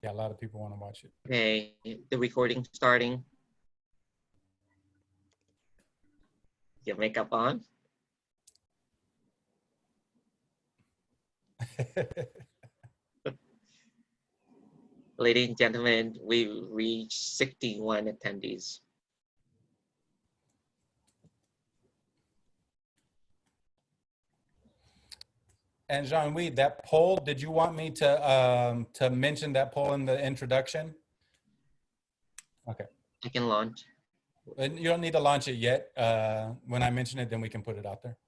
Yeah, a lot of people want to watch it. Okay, the recording starting. Your makeup on. Ladies and gentlemen, we reached 61 attendees. And Jean-Louis, that poll, did you want me to mention that poll in the introduction? Okay. I can launch. And you don't need to launch it yet. When I mention it, then we can put it out there.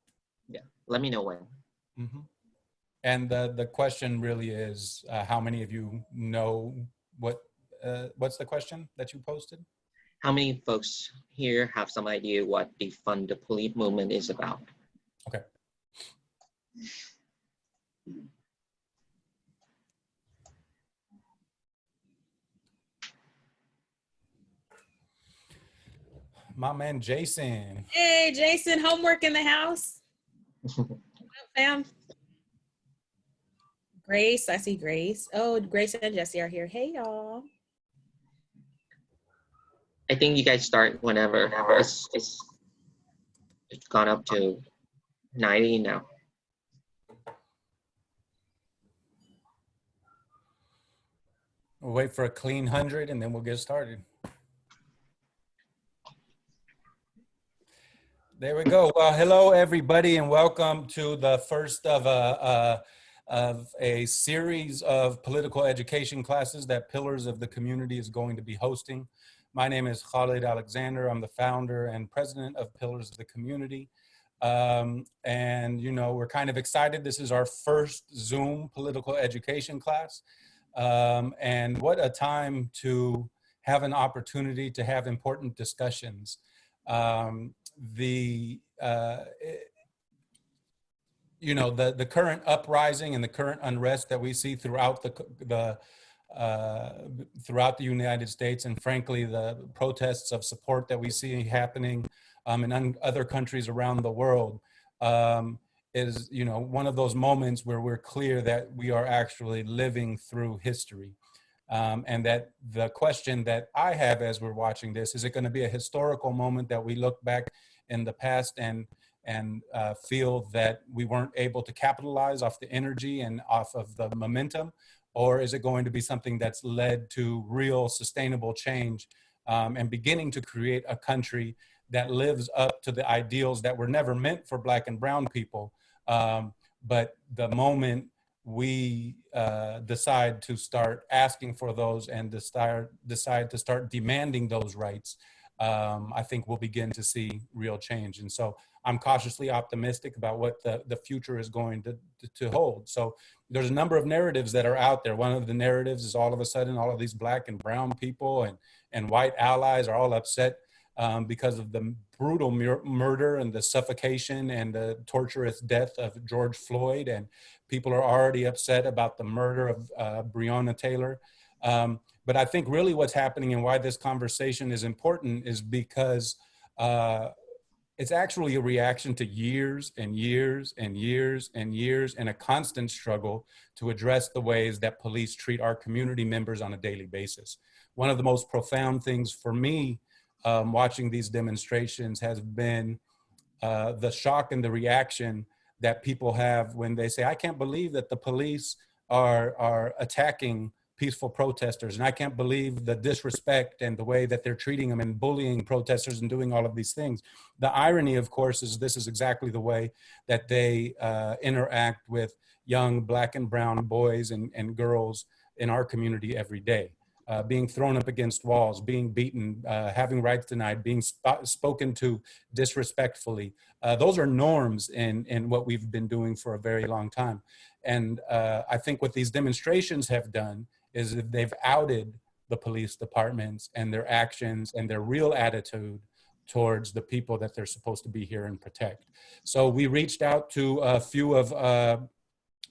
Yeah, let me know when. Mm-hmm. And the question really is, how many of you know what's the question that you posted? How many folks here have some idea what the Defund the Police movement is about? Okay. My man, Jason. Hey, Jason, homework in the house. What up, fam? Grace, I see Grace. Oh, Grace and Jesse are here. Hey, y'all. I think you guys start whenever. It's gone up to 90 now. We'll wait for a clean 100 and then we'll get started. There we go. Well, hello everybody, and welcome to the first of a series of political education classes that Pillars of the Community is going to be hosting. My name is Khalid Alexander. I'm the founder and president of Pillars of the Community. And you know, we're kind of excited. This is our first Zoom political education class. And what a time to have an opportunity to have important discussions. You know, the current uprising and the current unrest that we see throughout throughout the United States, and frankly, the protests of support that we see happening in other countries around the world, is, you know, one of those moments where we're clear that we are actually living through history. And that the question that I have as we're watching this, is it going to be a historical moment that we look back in the past and feel that we weren't able to capitalize off the energy and off of the momentum? Or is it going to be something that's led to real sustainable change and beginning to create a country that lives up to the ideals that were never meant for Black and brown people? But the moment we decide to start asking for those and decide to start demanding those rights, I think we'll begin to see real change. And so I'm cautiously optimistic about what the future is going to hold. So there's a number of narratives that are out there. One of the narratives is all of a sudden all of these Black and brown people and white allies are all upset because of the brutal murder and the suffocation and the torturous death of George Floyd. And people are already upset about the murder of Breonna Taylor. But I think really what's happening and why this conversation is important is because it's actually a reaction to years and years and years and years and a constant struggle to address the ways that police treat our community members on a daily basis. One of the most profound things for me watching these demonstrations has been the shock and the reaction that people have when they say, I can't believe that the police are attacking peaceful protesters. And I can't believe the disrespect and the way that they're treating them and bullying protesters and doing all of these things. The irony, of course, is this is exactly the way that they interact with young Black and brown boys and girls in our community every day. Being thrown up against walls, being beaten, having rights denied, being spoken to disrespectfully. Those are norms in what we've been doing for a very long time. And I think what these demonstrations have done is that they've outed the police departments and their actions and their real attitude towards the people that they're supposed to be here and protect. So we reached out to a few of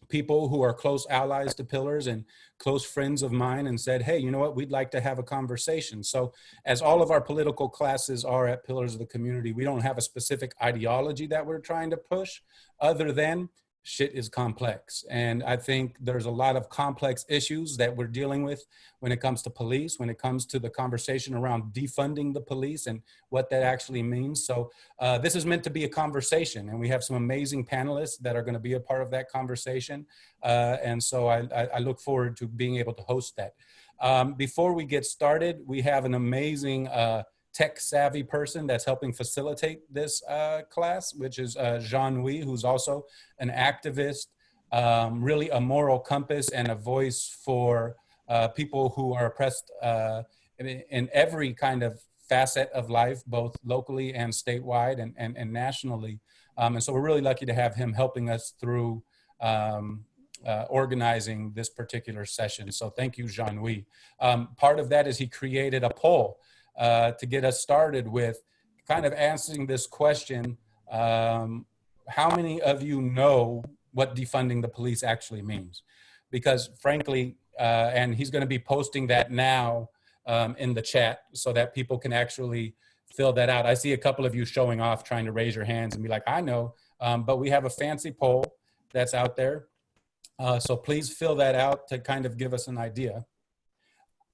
people who are close allies to Pillars and close friends of mine and said, hey, you know what, we'd like to have a conversation. So as all of our political classes are at Pillars of the Community, we don't have a specific ideology that we're trying to push other than shit is complex. And I think there's a lot of complex issues that we're dealing with when it comes to police, when it comes to the conversation around defunding the police and what that actually means. So this is meant to be a conversation, and we have some amazing panelists that are going to be a part of that conversation. And so I look forward to being able to host that. Before we get started, we have an amazing tech savvy person that's helping facilitate this class, which is Jean-Louis, who's also an activist, really a moral compass and a voice for people who are oppressed in every kind of facet of life, both locally and statewide and nationally. And so we're really lucky to have him helping us through organizing this particular session. So thank you, Jean-Louis. Part of that is he created a poll to get us started with kind of answering this question. How many of you know what defunding the police actually means? Because frankly, and he's going to be posting that now in the chat so that people can actually fill that out. I see a couple of you showing off, trying to raise your hands and be like, I know, but we have a fancy poll that's out there. So please fill that out to kind of give us an idea.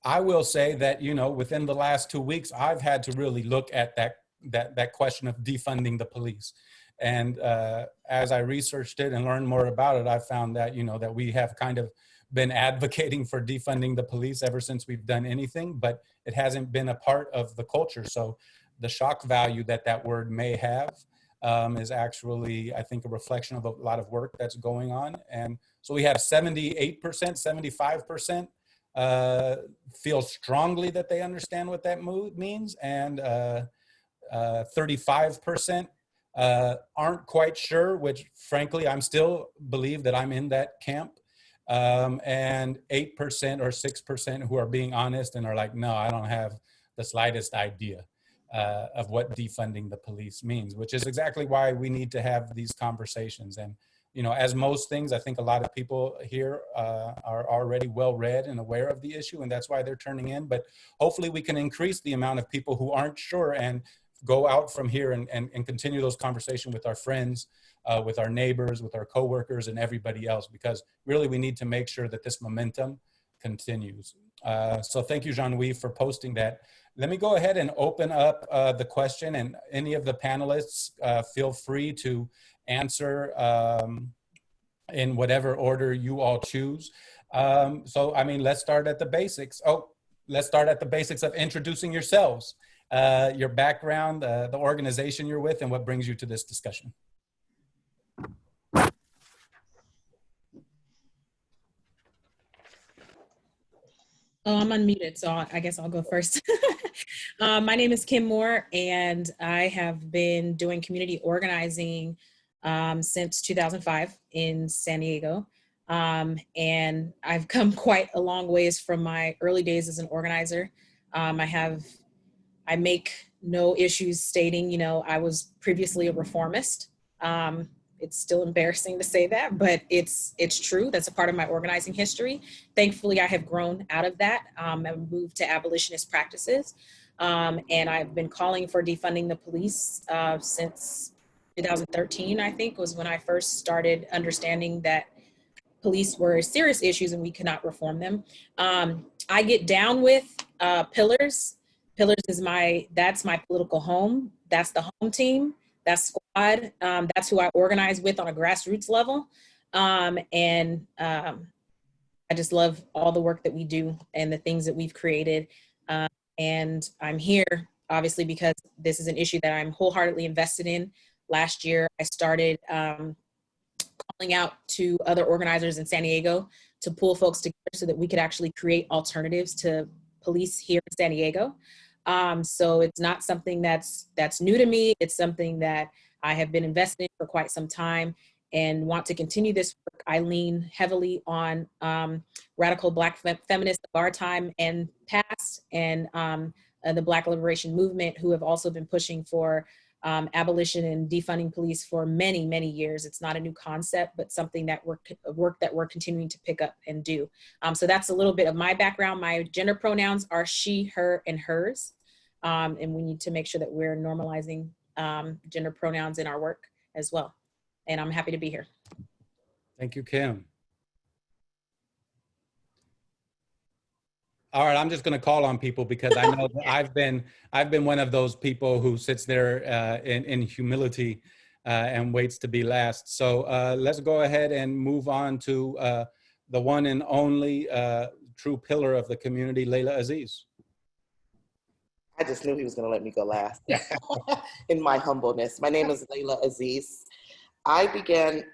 I will say that, you know, within the last 2 weeks, I've had to really look at that question of defunding the police. And as I researched it and learned more about it, I found that, you know, that we have kind of been advocating for defunding the police ever since we've done anything, but it hasn't been a part of the culture. So the shock value that word may have is actually, I think, a reflection of a lot of work that's going on. And so we have 78%, 75% feel strongly that they understand what that means, and 35% aren't quite sure, which frankly, I'm still believe that I'm in that camp. And 8% or 6% who are being honest and are like, no, I don't have the slightest idea of what defunding the police means, which is exactly why we need to have these conversations. And, you know, as most things, I think a lot of people here are already well read and aware of the issue, and that's why they're turning in. But hopefully we can increase the amount of people who aren't sure and go out from here and continue those conversations with our friends, with our neighbors, with our coworkers, and everybody else, because really we need to make sure that this momentum continues. So thank you, Jean-Louis, for posting that. Let me go ahead and open up the question, and any of the panelists feel free to answer in whatever order you all choose. So, I mean, let's start at the basics. Let's start at the basics of introducing yourselves, your background, the organization you're with, and what brings you to this discussion. Oh, I'm unmuted, so I guess I'll go first. My name is Kim Moore, and I have been doing community organizing since 2005 in San Diego. And I've come quite a long ways from my early days as an organizer. I make no issues stating, you know, I was previously a reformist. It's still embarrassing to say that, but it's true. That's a part of my organizing history. Thankfully, I have grown out of that and moved to abolitionist practices. And I've been calling for defunding the police since 2013, I think, was when I first started understanding that police were serious issues and we could not reform them. I get down with Pillars. Pillars is that's my political home. That's the home team. That's Squad. That's who I organize with on a grassroots level. I just love all the work that we do and the things that we've created. And I'm here, obviously, because this is an issue that I'm wholeheartedly invested in. Last year, I started calling out to other organizers in San Diego to pull folks together so that we could actually create alternatives to police here in San Diego. So it's not something that's new to me. It's something that I have been invested in for quite some time and want to continue this work. I lean heavily on radical Black feminists of our time and past, and the Black liberation movement, who have also been pushing for abolition and defunding police for many, many years. It's not a new concept, but something that work that we're continuing to pick up and do. So that's a little bit of my background. My gender pronouns are she, her, and hers. And we need to make sure that we're normalizing gender pronouns in our work as well. And I'm happy to be here. Thank you, Kim. All right, I'm just going to call on people because I know that I've been one of those people who sits there in humility and waits to be last. So let's go ahead and move on to the one and only true pillar of the community, Leila Aziz. I just knew he was going to let me go last. In my humbleness, my name is Leila Aziz. I began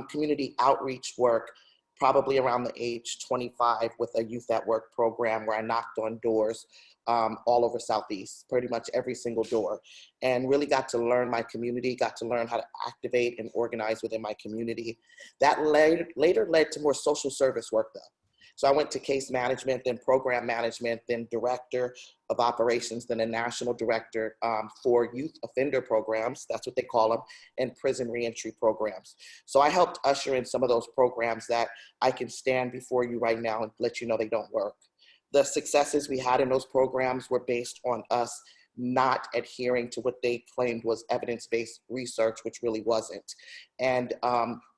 community outreach work probably around the age 25 with a Youth at Work program where I knocked on doors all over Southeast, pretty much every single door, and really got to learn my community, got to learn how to activate and organize within my community. That later led to more social service work though. So I went to case management, then program management, then director of operations, then a national director for youth offender programs, that's what they call them, and prison reentry programs. So I helped usher in some of those programs that I can stand before you right now and let you know they don't work. The successes we had in those programs were based on us not adhering to what they claimed was evidence-based research, which really wasn't, and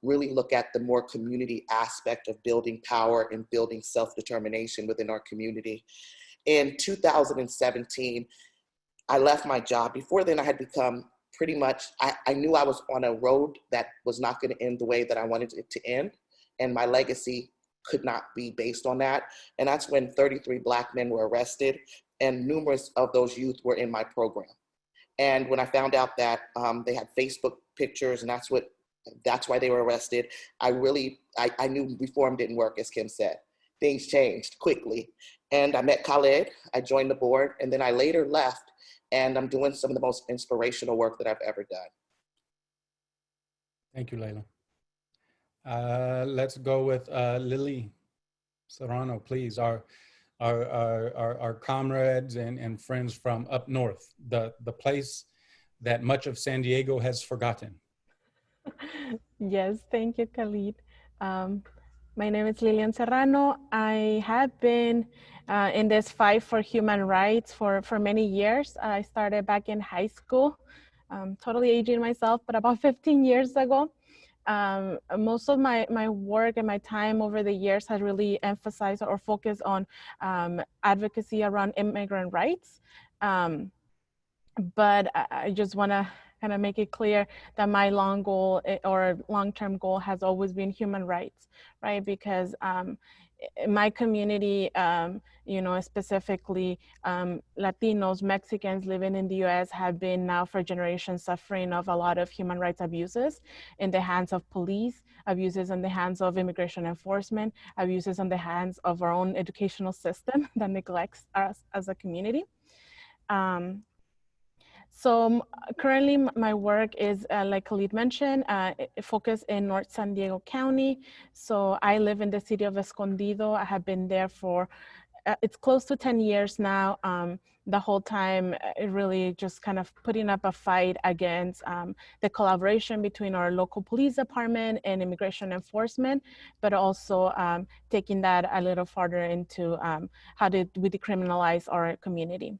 really look at the more community aspect of building power and building self-determination within our community. In 2017, I left my job. Before then, I had become pretty much, I knew I was on a road that was not going to end the way that I wanted it to end, and my legacy could not be based on that. And that's when 33 Black men were arrested, and numerous of those youth were in my program. And when I found out that they had Facebook pictures, and that's why they were arrested, I knew reform didn't work, as Kim said. Things changed quickly. And I met Khaled, I joined the board, and then I later left, and I'm doing some of the most inspirational work that I've ever done. Thank you, Leila. Let's go with Lili Serrano, please. Our comrades and friends from up north, the place that much of San Diego has forgotten. Yes, thank you, Khalid. My name is Lilian Serrano. I have been in this fight for human rights for many years. I started back in high school, totally aging myself, but about 15 years ago. Most of my work and my time over the years has really emphasized or focused on advocacy around immigrant rights. But I just want to kind of make it clear that my long goal or long-term goal has always been human rights, right? Because in my community, you know, specifically Latinos, Mexicans living in the US have been now for generations suffering of a lot of human rights abuses in the hands of police, abuses in the hands of immigration enforcement, abuses in the hands of our own educational system that neglects us as a community. So currently my work is, like Khalid mentioned, focused in North San Diego County. So I live in the city of Escondido. I have been there for, it's close to 10 years now. The whole time, really just kind of putting up a fight against the collaboration between our local police department and immigration enforcement, but also taking that a little farther into how do we decriminalize our community.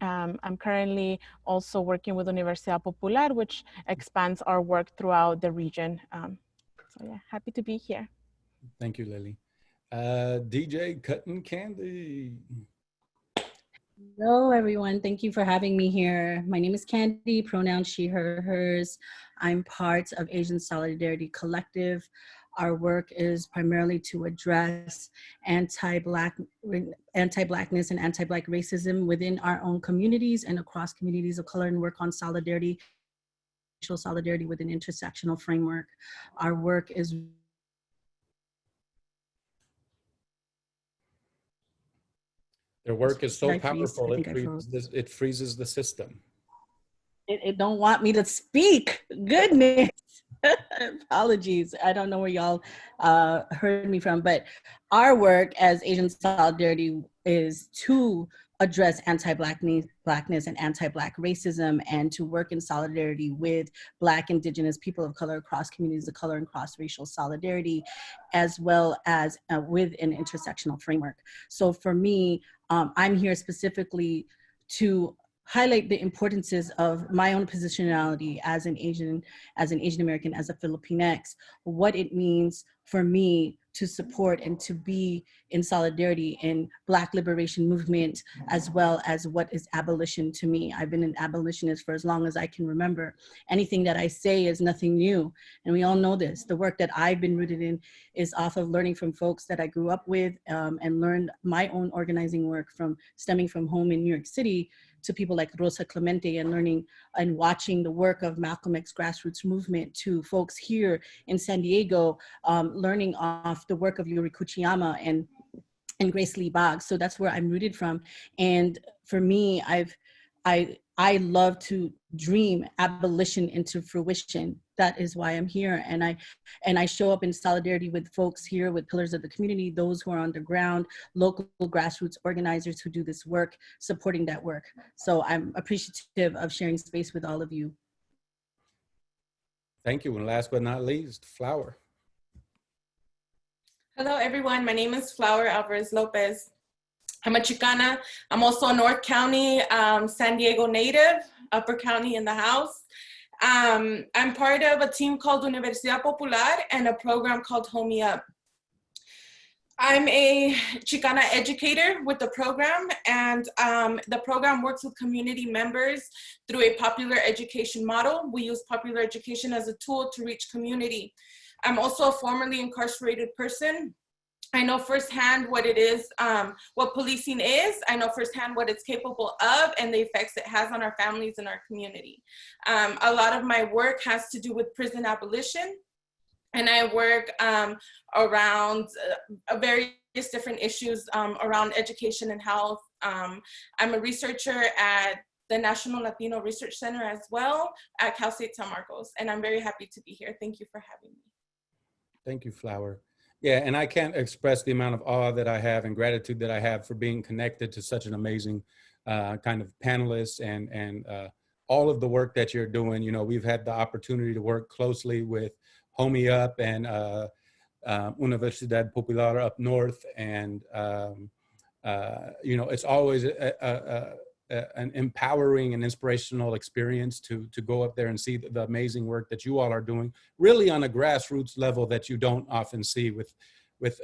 I'm currently also working with Universidad Popular, which expands our work throughout the region. So yeah, happy to be here. Thank you, Lili. DJ Kuttin Kandi. Hello, everyone. Thank you for having me here. My name is Kandi, pronouns she, her, hers. I'm part of Asian Solidarity Collective. Our work is primarily to address anti-Blackness and anti-Black racism within our own communities and across communities of color, and work on solidarity, racial solidarity with an intersectional framework. Our work is Their work is so powerful, it freezes the system. It don't want me to speak. Goodness. Apologies. I don't know where y'all heard me from, but our work as Asian Solidarity is to address anti-Blackness and anti-Black racism, and to work in solidarity with Black, Indigenous, people of color across communities of color and cross-racial solidarity, as well as with an intersectional framework. So for me, I'm here specifically to highlight the importances of my own positionality as an Asian American, as a Filipinx, what it means for me to support and to be in solidarity in Black liberation movement, as well as what is abolition to me. I've been an abolitionist for as long as I can remember. Anything that I say is nothing new, and we all know this. The work that I've been rooted in is off of learning from folks that I grew up with, and learned my own organizing work from stemming from home in New York City to people like Rosa Clemente, and learning and watching the work of Malcolm X grassroots movement, to folks here in San Diego, learning off the work of Yuri Kuchiyama and Grace Lee Boggs. So that's where I'm rooted from. And for me, I love to dream abolition into fruition. That is why I'm here. And I show up in solidarity with folks here, with pillars of the community, those who are on the ground, local grassroots organizers who do this work, supporting that work. So I'm appreciative of sharing space with all of you. Thank you. And last but not least, Flower. Hello, everyone. My name is Flower Alvarez-Lopez. I'm a Chicana. I'm also a North County, San Diego native, Upper County in the house. I'm part of a team called Universidad Popular and a program called Homie Up. I'm a Chicana educator with the program, and the program works with community members through a popular education model. We use popular education as a tool to reach community. I'm also a formerly incarcerated person. I know firsthand what it is, what policing is. I know firsthand what it's capable of and the effects it has on our families and our community. A lot of my work has to do with prison abolition, and I work around various different issues around education and health. I'm a researcher at the National Latino Research Center as well at Cal State San Marcos, and I'm very happy to be here. Thank you for having me. Thank you, Flower. Yeah, and I can't express the amount of awe that I have and gratitude that I have for being connected to such an amazing kind of panelists and all of the work that you're doing. You know, we've had the opportunity to work closely with Homie Up and Universidad Popular up north. And, you know, it's always an empowering and inspirational experience to go up there and see the amazing work that you all are doing, really on a grassroots level that you don't often see with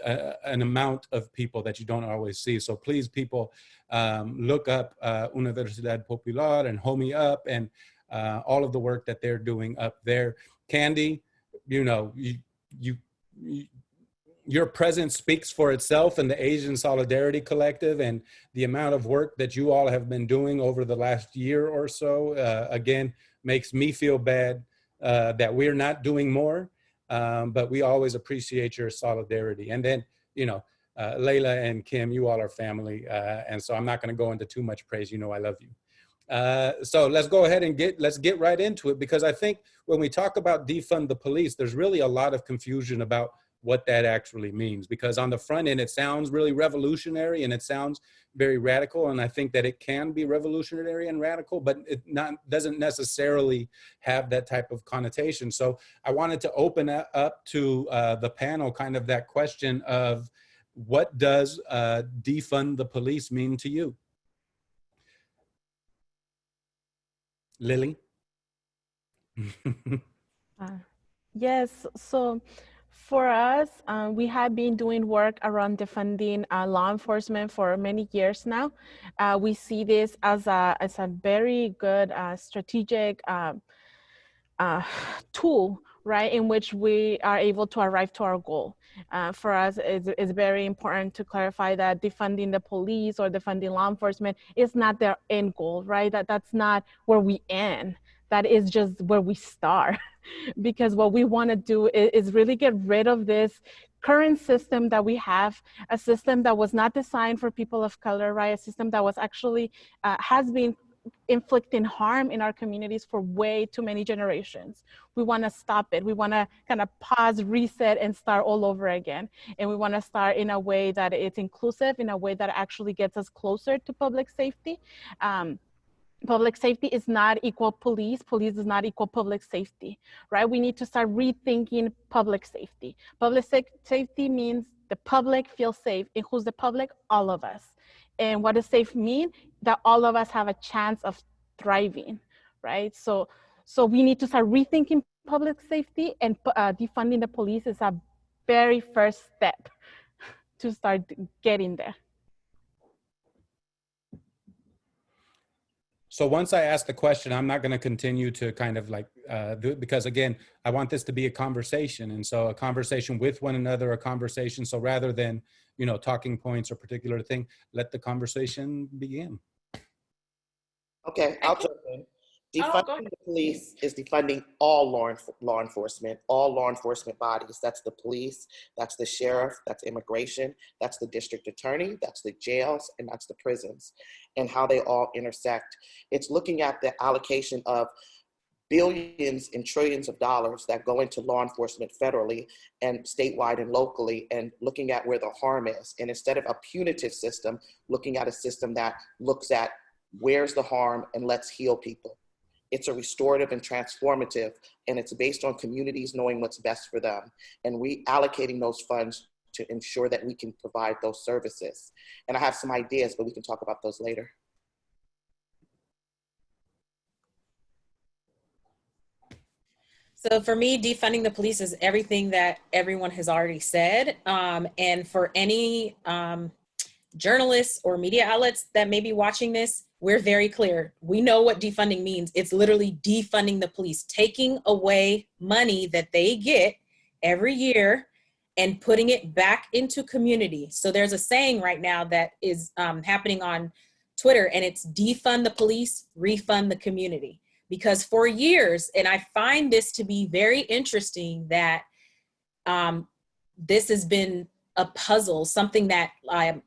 an amount of people that you don't always see. So please, people, look up Universidad Popular and Homie Up and all of the work that they're doing up there. Kandi, you know, your presence speaks for itself and the Asian Solidarity Collective and the amount of work that you all have been doing over the last year or so, again, makes me feel bad that we're not doing more, but we always appreciate your solidarity. And then, you know, Laila and Kim, you all are family, and so I'm not gonna go into too much praise, you know I love you. So let's go ahead and get right into it, because I think when we talk about defund the police, there's really a lot of confusion about what that actually means, because on the front end, it sounds really revolutionary and it sounds very radical. And I think that it can be revolutionary and radical, but it doesn't necessarily have that type of connotation. So I wanted to open up to the panel kind of that question of what does defund the police mean to you? Lili? Yes, so for us, we have been doing work around defunding law enforcement for many years now. We see this as a very good strategic tool, right, in which we are able to arrive to our goal. For us, it's very important to clarify that defunding the police or defunding law enforcement is not their end goal, right? That's not where we end. That is just where we start. Because what we want to do is really get rid of this current system that we have, a system that was not designed for people of color, right? A system that was actually, has been inflicting harm in our communities for way too many generations. We want to stop it. We want to kind of pause, reset, and start all over again. And we want to start in a way that it's inclusive, in a way that actually gets us closer to public safety. Public safety is not equal police. Police is not equal public safety, right? We need to start rethinking public safety. Public safety means the public feels safe. And who's the public? All of us. And what does safe mean? That all of us have a chance of thriving, right? So we need to start rethinking public safety, and defunding the police is a very first step to start getting there. So once I ask the question, I'm not going to continue to kind of like, because again, I want this to be a conversation. And so a conversation with one another, a conversation. So rather than, you know, talking points or particular thing, let the conversation begin. Okay, I'll jump in. Defunding the police is defunding all law enforcement, all law enforcement bodies. That's the police, that's the sheriff, that's immigration, that's the district attorney, that's the jails, and that's the prisons, and how they all intersect. It's looking at the allocation of billions and trillions of dollars that go into law enforcement federally and statewide and locally, and looking at where the harm is. And instead of a punitive system, looking at a system that looks at where's the harm and let's heal people. It's a restorative and transformative, and it's based on communities knowing what's best for them and reallocating those funds to ensure that we can provide those services. And I have some ideas, but we can talk about those later. So for me, defunding the police is everything that everyone has already said. And for any journalists or media outlets that may be watching this, we're very clear. We know what defunding means. It's literally defunding the police, taking away money that they get every year and putting it back into community. So there's a saying right now that is happening on Twitter, and it's defund the police, refund the community. Because for years, and I find this to be very interesting, that this has been a puzzle, something that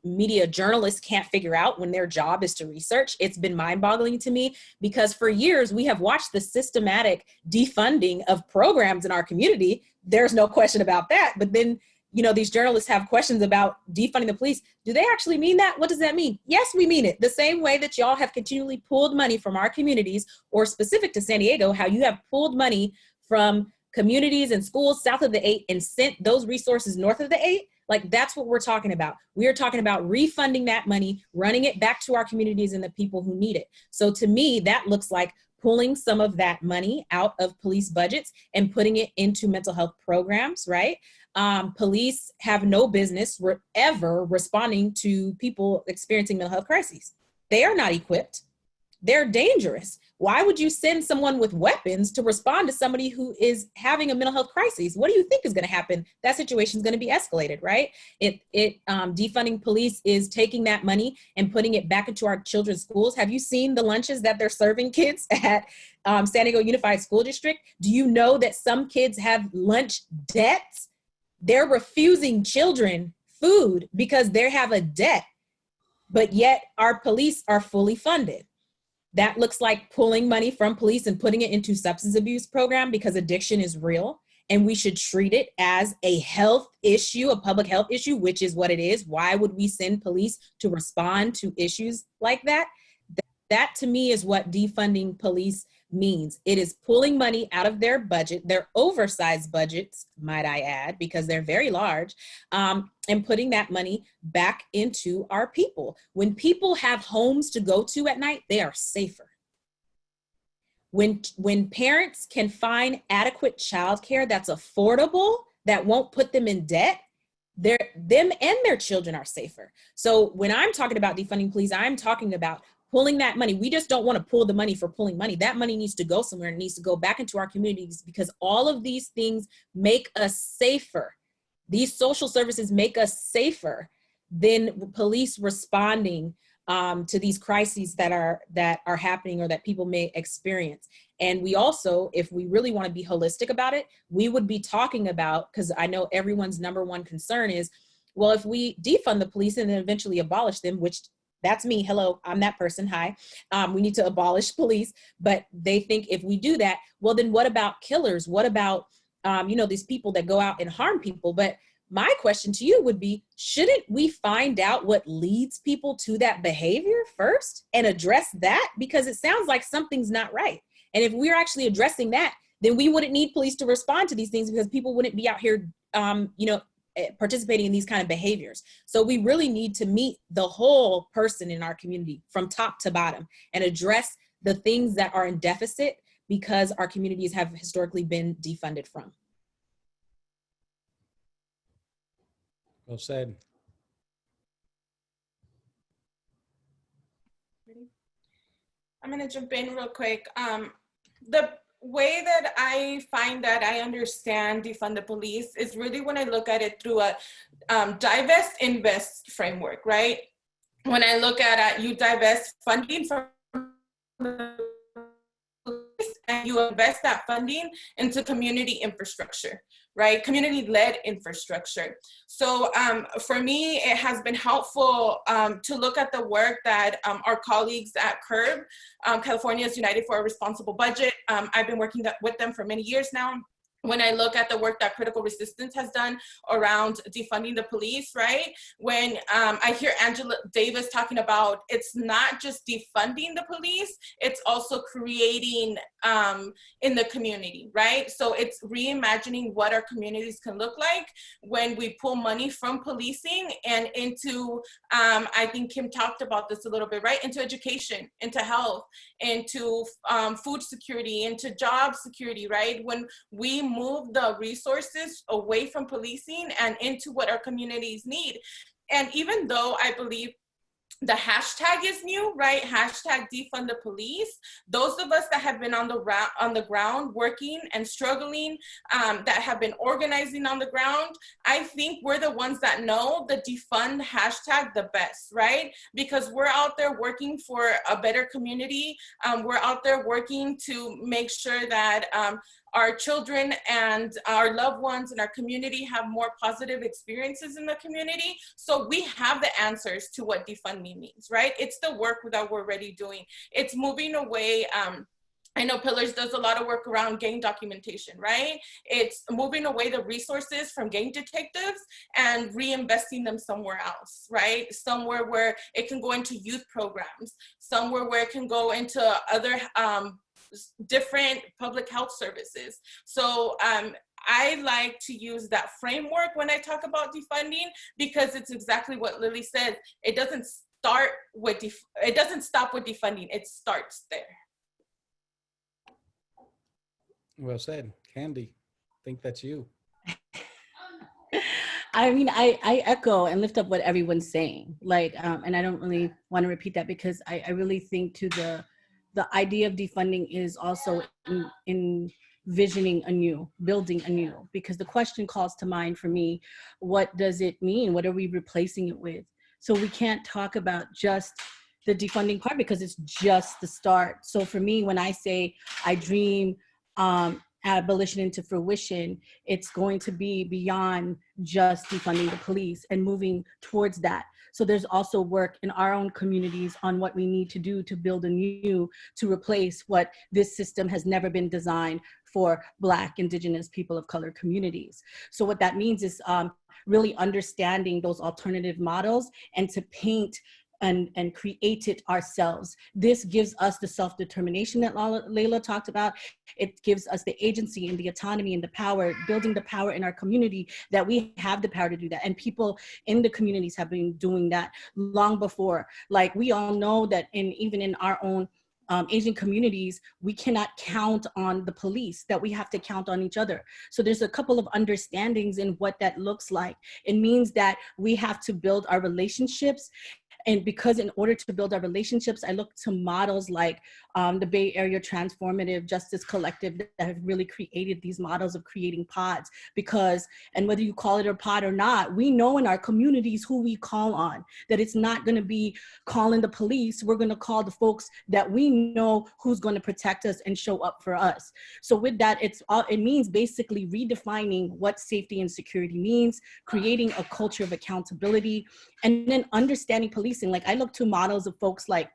media journalists can't figure out when their job is to research. It's been mind-boggling to me, because for years we have watched the systematic defunding of programs in our community. There's no question about that. But then, you know, these journalists have questions about defunding the police. Do they actually mean that? What does that mean? Yes, we mean it. The same way that y'all have continually pulled money from our communities, or specific to San Diego, how you have pulled money from communities and schools south of the 8 and sent those resources north of the 8. Like, that's what we're talking about. We are talking about refunding that money, running it back to our communities and the people who need it. So to me, that looks like pulling some of that money out of police budgets and putting it into mental health programs, right? Police have no business ever responding to people experiencing mental health crises. They are not equipped. They're dangerous. Why would you send someone with weapons to respond to somebody who is having a mental health crisis? What do you think is going to happen? That situation is going to be escalated, right? Defunding police is taking that money and putting it back into our children's schools. Have you seen the lunches that they're serving kids at San Diego Unified School District? Do you know that some kids have lunch debts? They're refusing children food because they have a debt, but yet our police are fully funded. That looks like pulling money from police and putting it into substance abuse program, because addiction is real and we should treat it as a health issue, a public health issue, which is what it is. Why would we send police to respond to issues like that? That to me is what defunding police means. It is pulling money out of their budget, their oversized budgets, might I add, because they're very large, and putting that money back into our people. When people have homes to go to at night, they are safer. When parents can find adequate childcare that's affordable, that won't put them in debt, them and their children are safer. So when I'm talking about defunding police, I'm talking about pulling that money. We just don't want to pull the money for pulling money. That money needs to go somewhere. It needs to go back into our communities, because all of these things make us safer. These social services make us safer than police responding to these crises that are happening or that people may experience. And we also, if we really want to be holistic about it, we would be talking about, because I know everyone's number one concern is, well, if we defund the police and then eventually abolish them, which that's me. Hello, I'm that person. Hi. We need to abolish police. But they think if we do that, well, then what about killers? What about, these people that go out and harm people? But my question to you would be, shouldn't we find out what leads people to that behavior first and address that? Because it sounds like something's not right. And if we're actually addressing that, then we wouldn't need police to respond to these things, because people wouldn't be out here, participating in these kind of behaviors. So we really need to meet the whole person in our community from top to bottom and address the things that are in deficit because our communities have historically been defunded from. Well said. I'm gonna jump in real quick. The way that I find that I understand defund the police is really when I look at it through a divest invest framework, right? When I look at you divest funding from the police and you invest that funding into community infrastructure, right? Community-led infrastructure. So for me, it has been helpful to look at the work that our colleagues at CURB, California's United for a Responsible Budget, I've been working with them for many years now. When I look at the work that Critical Resistance has done around defunding the police, right? When I hear Angela Davis talking about it's not just defunding the police, it's also creating in the community, right? So it's reimagining what our communities can look like when we pull money from policing and into, I think Kim talked about this a little bit, right? Into education, into health, into food security, into job security, right? When we move the resources away from policing and into what our communities need. And even though I believe the hashtag is new, right? Hashtag defund the police. Those of us that have been on the ground working and struggling, that have been organizing on the ground, I think we're the ones that know the defund hashtag the best, right? Because we're out there working for a better community. We're out there working to make sure that our children and our loved ones in our community have more positive experiences in the community. So we have the answers to what defunding means, right? It's the work that we're already doing. It's moving away. I know Pillars does a lot of work around gang documentation, right? It's moving away the resources from gang detectives and reinvesting them somewhere else, right? Somewhere where it can go into youth programs, somewhere where it can go into other different public health services. So I like to use that framework when I talk about defunding, because it's exactly what Lili said. It doesn't start with it doesn't stop with defunding. It starts there. Well said. Kandi, I think that's you. I mean, I echo and lift up what everyone's saying. Like, and I don't really want to repeat that because I really think to the idea of defunding is also envisioning anew, building anew, because the question calls to mind for me, what does it mean? What are we replacing it with? So we can't talk about just the defunding part because it's just the start. So for me, when I say I dream abolition into fruition, it's going to be beyond just defunding the police and moving towards that. So there's also work in our own communities on what we need to do to build anew, to replace what this system has never been designed for Black, Indigenous, people of color communities. So what that means is really understanding those alternative models and to paint and create it ourselves. This gives us the self-determination that Laila talked about. It gives us the agency and the autonomy and the power, building the power in our community that we have the power to do that. And people in the communities have been doing that long before. Like, we all know that even in our own Asian communities, we cannot count on the police, that we have to count on each other. So there's a couple of understandings in what that looks like. It means that we have to build our relationships. And because in order to build our relationships, I look to models like the Bay Area Transformative Justice Collective that have really created these models of creating pods. Because, and whether you call it a pod or not, we know in our communities who we call on, that it's not gonna be calling the police, we're gonna call the folks that we know who's gonna protect us and show up for us. So with that, it means basically redefining what safety and security means, creating a culture of accountability, and then understanding policing. Like, I look to models of folks like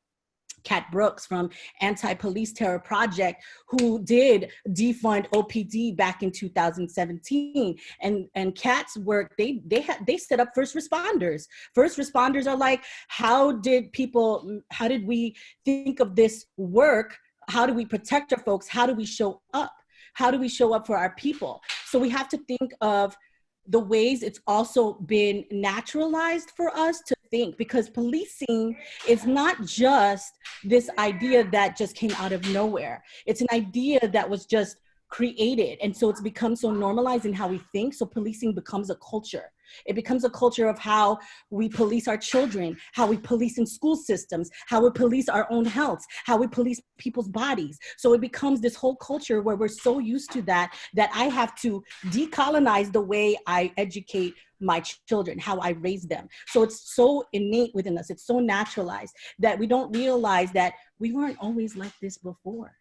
Kat Brooks from Anti-Police Terror Project, who did defund OPD back in 2017. And Kat's work, they set up first responders. First responders are like, how did we think of this work? How do we protect our folks? How do we show up? How do we show up for our people? So we have to think of the ways it's also been naturalized for us to think, because policing is not just this idea that just came out of nowhere. It's an idea that was just created. And so it's become so normalized in how we think. So policing becomes a culture. It becomes a culture of how we police our children, how we police in school systems, how we police our own health, how we police people's bodies. So it becomes this whole culture where we're so used to that I have to decolonize the way I educate my children, how I raise them. So it's so innate within us. It's so naturalized that we don't realize that we weren't always like this before.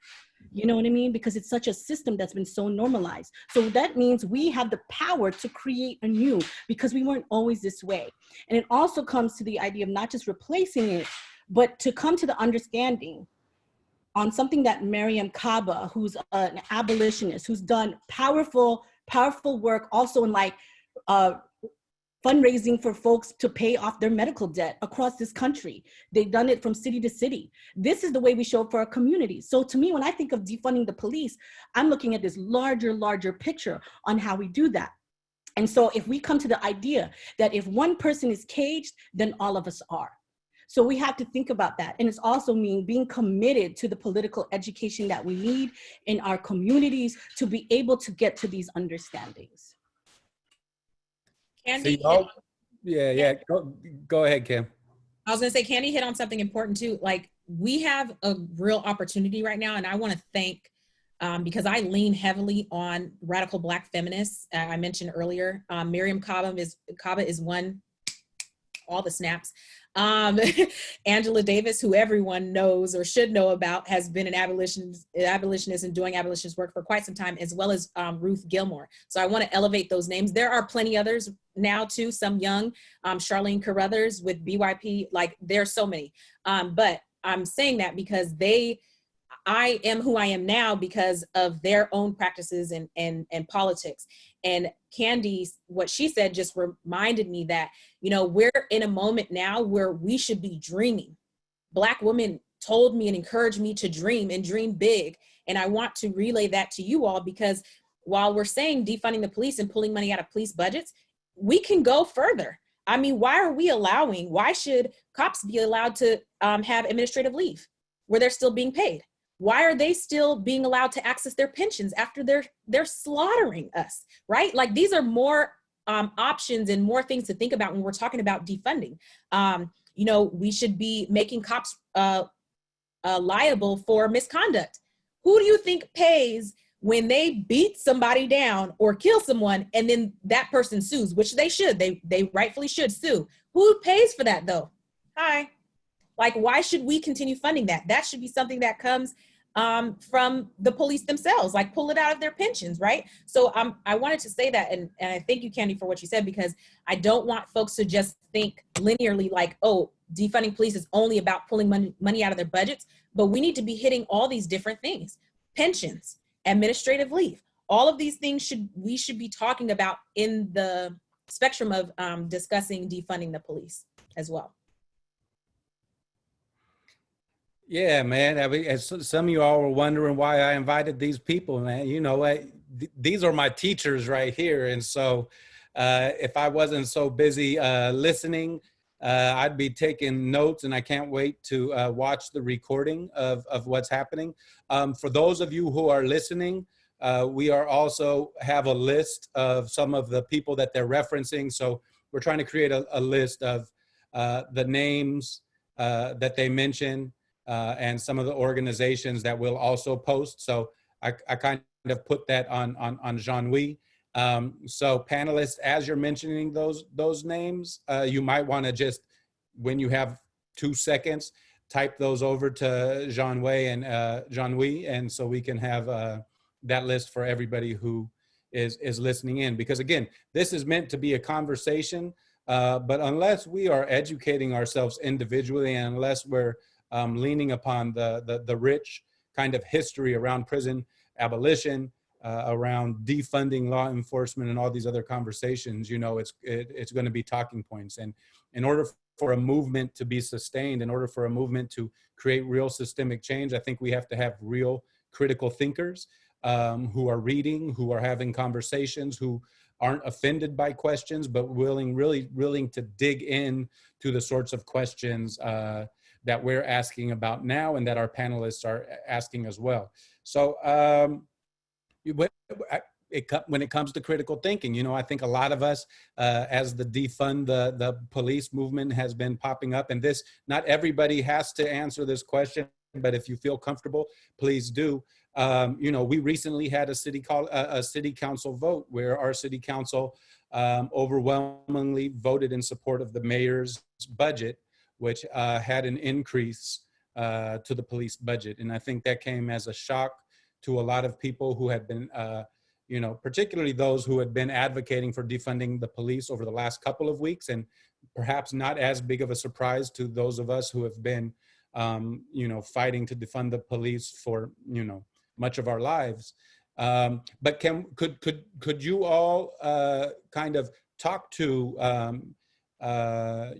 You know what I mean? Because it's such a system that's been so normalized. So that means we have the power to create anew because we weren't always this way. And it also comes to the idea of not just replacing it, but to come to the understanding on something that Mariam Kaba, who's an abolitionist, who's done powerful work also in like fundraising for folks to pay off their medical debt across this country. They've done it from city to city. This is the way we show up for our communities. So to me, when I think of defunding the police, I'm looking at this larger picture on how we do that. And so if we come to the idea that if one person is caged, then all of us are. So we have to think about that. And it's also mean being committed to the political education that we need in our communities to be able to get to these understandings. Kandi, go ahead, Kim. I was gonna say, Kandi hit on something important too. Like, we have a real opportunity right now, and I wanna thank, because I lean heavily on radical Black feminists. I mentioned earlier, Mariam Kaba is one, all the snaps. Angela Davis, who everyone knows or should know about, has been an abolitionist and doing abolitionist work for quite some time, as well as Ruth Gilmore. So I want to elevate those names. There are plenty others now too, some young, Charlene Carruthers with BYP, like there's so many. But I'm saying that because I am who I am now because of their own practices and politics. And Kandi, what she said just reminded me that, you know, we're in a moment now where we should be dreaming. Black women told me and encouraged me to dream and dream big. And I want to relay that to you all, because while we're saying defunding the police and pulling money out of police budgets, we can go further. I mean, why should cops be allowed to have administrative leave where they're still being paid? Why are they still being allowed to access their pensions after they're slaughtering us, right? Like, these are more options and more things to think about when we're talking about defunding. You know, we should be making cops liable for misconduct. Who do you think pays when they beat somebody down or kill someone and then that person sues, which they should, they rightfully should sue? Who pays for that though? Hi. Like, why should we continue funding that? That should be something that comes from the police themselves, like pull it out of their pensions, right? So I wanted to say that, and I thank you, Kandi, for what you said, because I don't want folks to just think linearly like, oh, defunding police is only about pulling money out of their budgets, but we need to be hitting all these different things. Pensions, administrative leave, all of these things we should be talking about in the spectrum of discussing defunding the police as well. Yeah, man. I mean, as some of you all were wondering why I invited these people, man. You know, these are my teachers right here. And so if I wasn't so busy listening, I'd be taking notes, and I can't wait to watch the recording of what's happening. For those of you who are listening, we are also have a list of some of the people that they're referencing. So we're trying to create a list of the names that they mention, and some of the organizations that we'll also post. So I kind of put that on Jean-Louis. So panelists, as you're mentioning those names, you might want to just, when you have 2 seconds, type those over to Jean-Louis, and so we can have that list for everybody who is listening in. Because again, this is meant to be a conversation, but unless we are educating ourselves individually, and unless we're leaning upon the rich kind of history around prison abolition, around defunding law enforcement, and all these other conversations, you know, it's going to be talking points. And in order for a movement to be sustained, in order for a movement to create real systemic change, I think we have to have real critical thinkers who are reading, who are having conversations, who aren't offended by questions, but really willing to dig in to the sorts of questions that we're asking about now and that our panelists are asking as well. So when it comes to critical thinking, you know, I think a lot of us, as the defund the police movement has been popping up, and this, not everybody has to answer this question, but if you feel comfortable, please do. You know, we recently had a city council vote where our city council overwhelmingly voted in support of the mayor's budget, which had an increase to the police budget. And I think that came as a shock to a lot of people who had been, you know, particularly those who had been advocating for defunding the police over the last couple of weeks, and perhaps not as big of a surprise to those of us who have been, you know, fighting to defund the police for, you know, much of our lives. But could you all kind of talk to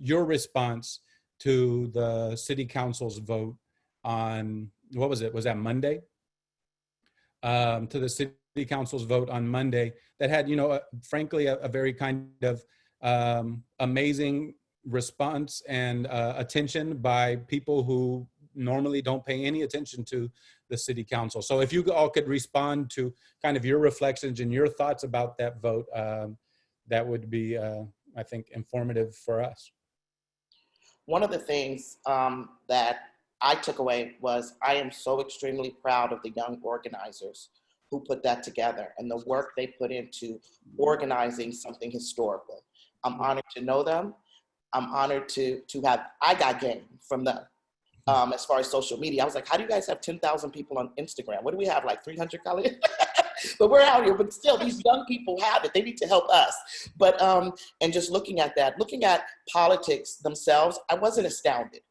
your response to the city council's vote on, what was it? Was that Monday? To the city council's vote on Monday that had, you know, frankly, a very kind of amazing response and attention by people who normally don't pay any attention to the city council. So if you all could respond to kind of your reflections and your thoughts about that vote, that would be, I think, informative for us. One of the things that I took away was I am so extremely proud of the young organizers who put that together and the work they put into organizing something historical. I'm honored to know them. I'm honored to have, I got game from them. As far as social media, I was like, how do you guys have 10,000 people on Instagram? What do we have, like 300 colleagues? But we're out here, but still these young people have it. They need to help us. But, and just looking at that, looking at politics themselves, I wasn't astounded.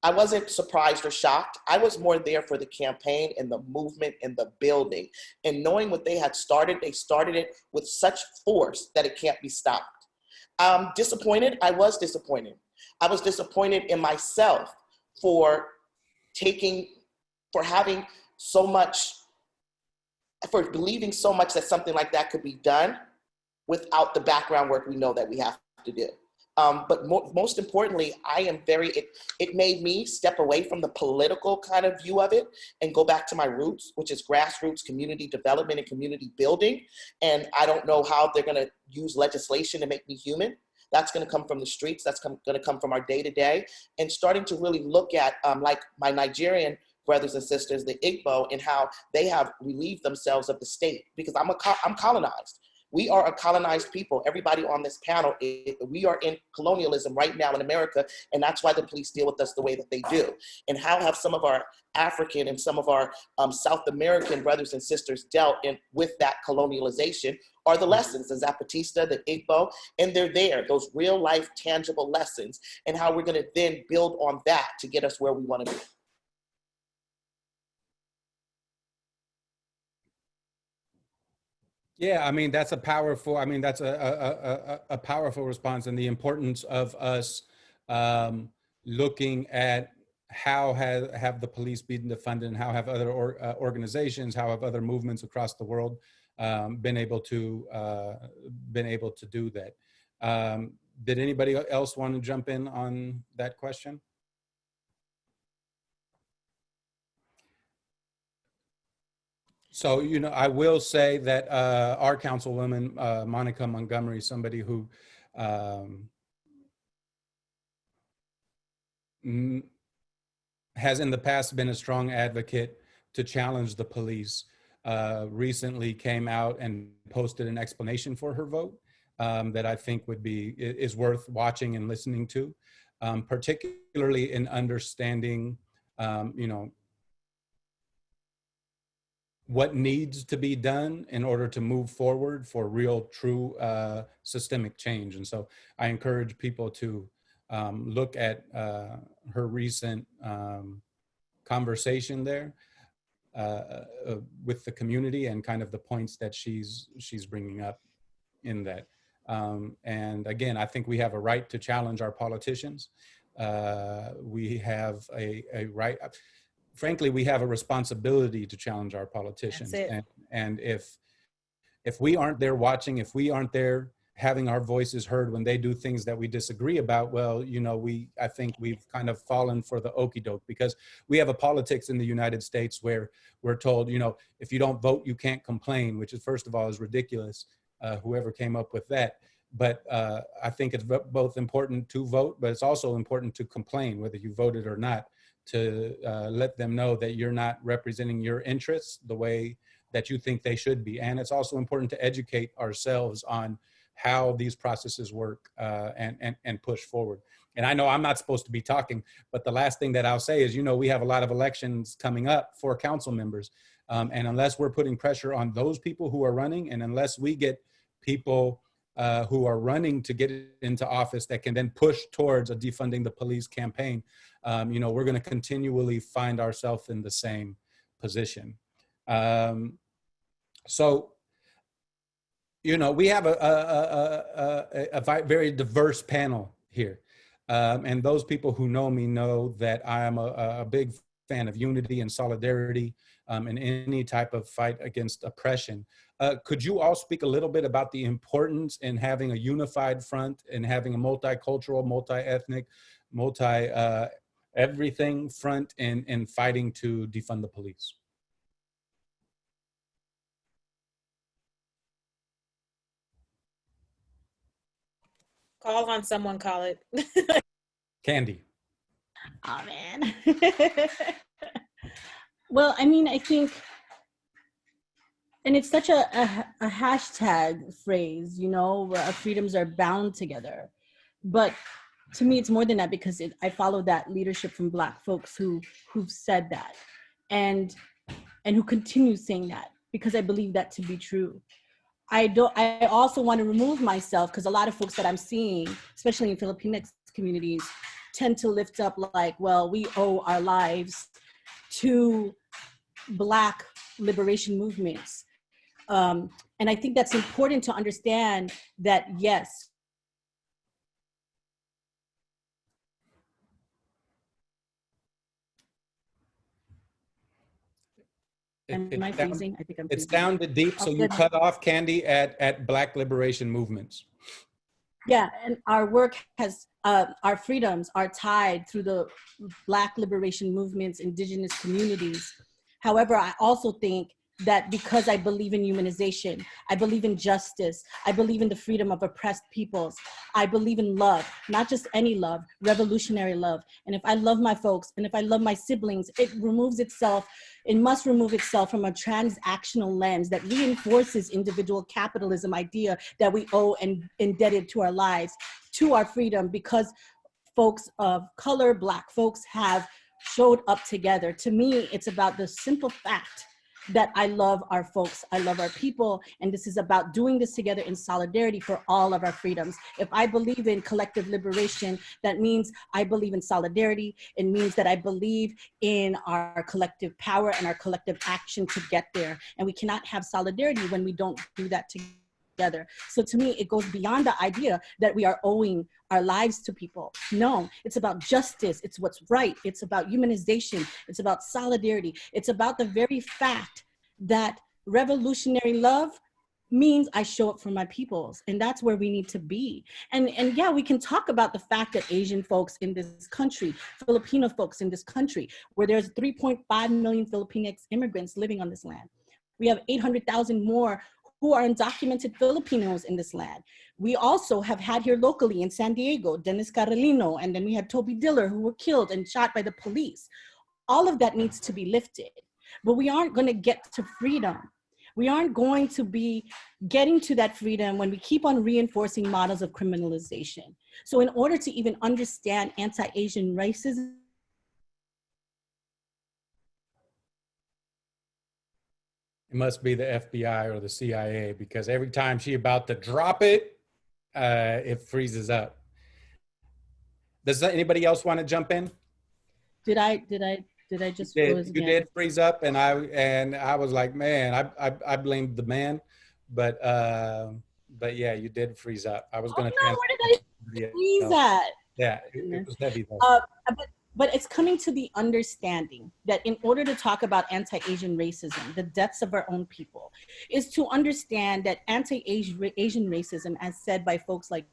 I wasn't surprised or shocked. I was more there for the campaign and the movement and the building. And knowing what they had started, they started it with such force that it can't be stopped. Disappointed, I was disappointed. I was disappointed in myself for having so much, for believing so much that something like that could be done without the background work we know that we have to do. But most importantly, it made me step away from the political kind of view of it and go back to my roots, which is grassroots community development and community building. And I don't know how they're gonna use legislation to make me human. That's gonna come from the streets. That's gonna come from our day-to-day. And starting to really look at, like my Nigerian brothers and sisters, the Igbo, and how they have relieved themselves of the state, because I'm colonized. We are a colonized people. Everybody on this panel, we are in colonialism right now in America, and that's why the police deal with us the way that they do. And how have some of our African and some of our South American brothers and sisters dealt with that colonialization are the lessons, the Zapatista, the Igbo, and they're there, those real life tangible lessons, and how we're gonna then build on that to get us where we wanna be. Yeah, I mean, that's a powerful, I mean, that's a powerful response, and the importance of us looking at how have the police been defunded, and how have other organizations, how have other movements across the world been able to do that. Did anybody else want to jump in on that question? So, you know, I will say that our councilwoman, Monica Montgomery, somebody who has in the past been a strong advocate to challenge the police, recently came out and posted an explanation for her vote that I think is worth watching and listening to, particularly in understanding, you know, what needs to be done in order to move forward for real, true systemic change. And so I encourage people to look at her recent conversation there with the community and kind of the points that she's bringing up in that. And again, I think we have a right to challenge our politicians. We have a right. Frankly, we have a responsibility to challenge our politicians. And if if we aren't there watching, if we aren't there having our voices heard when they do things that we disagree about, well, you know, I think we've kind of fallen for the okie doke, because we have a politics in the United States where we're told, you know, if you don't vote, you can't complain, which is, first of all, is ridiculous, whoever came up with that. But I think it's both important to vote, but it's also important to complain, whether you voted or not, to let them know that you're not representing your interests the way that you think they should be. And it's also important to educate ourselves on how these processes work and push forward. And I know I'm not supposed to be talking, but the last thing that I'll say is, you know, we have a lot of elections coming up for council members. And unless we're putting pressure on those people who are running, and unless we get people who are running to get into office that can then push towards a defunding the police campaign, you know, we're going to continually find ourselves in the same position. So, you know, we have a very diverse panel here. And those people who know me know that I am a big fan of unity and solidarity in any type of fight against oppression. Could you all speak a little bit about the importance in having a unified front and having a multicultural, multi-ethnic, everything front in fighting to defund the police? Call on someone, call it. Kandi. Oh, man. Well, I mean, I think, and it's such a hashtag phrase, you know, our freedoms are bound together. But to me, it's more than that, because I follow that leadership from Black folks who've said that and who continue saying that, because I believe that to be true. I also want to remove myself, because a lot of folks that I'm seeing, especially in Filipinx communities, tend to lift up like, well, we owe our lives to Black liberation movements. And I think that's important to understand that, yes. Am I freezing? I think I'm freezing. It sounded deep, so you cut off, Kandi, at Black liberation movements. Yeah, and our work has, our freedoms are tied through the Black liberation movements, indigenous communities. However, I also think that because I believe in humanization, I believe in justice, I believe in the freedom of oppressed peoples, I believe in love, not just any love, revolutionary love. And if I love my folks, and if I love my siblings, it must remove itself from a transactional lens that reinforces individual capitalism idea that we owe and indebted to our lives, to our freedom, because folks of color, Black folks have showed up together. To me, it's about the simple fact that I love our folks, I love our people, and this is about doing this together in solidarity for all of our freedoms. If I believe in collective liberation, that means I believe in solidarity. It means that I believe in our collective power and our collective action to get there. And we cannot have solidarity when we don't do that together. So to me, it goes beyond the idea that we are owing our lives to people. No, it's about justice. It's what's right. It's about humanization. It's about solidarity. It's about the very fact that revolutionary love means I show up for my peoples. And that's where we need to be. And yeah, we can talk about the fact that Asian folks in this country, Filipino folks in this country, where there's 3.5 million Filipinx immigrants living on this land. We have 800,000 more who are undocumented Filipinos in this land. We also have had here locally in San Diego, Dennis Carolino, and then we had Toby Diller, who were killed and shot by the police. All of that needs to be lifted, but we aren't going to get to freedom. We aren't going to be getting to that freedom when we keep on reinforcing models of criminalization. So in order to even understand anti-Asian racism, it must be the FBI or the CIA, because every time she's about to drop it, it freezes up. Does anybody else want to jump in? did I just freeze again? You did freeze up, and I was like, man, I blamed the man, but yeah, you did freeze up. I was going to. No, where did I freeze at? Yeah, it was heavy though. but it's coming to the understanding that in order to talk about anti-Asian racism, the deaths of our own people, is to understand that anti-Asian racism, as said by folks like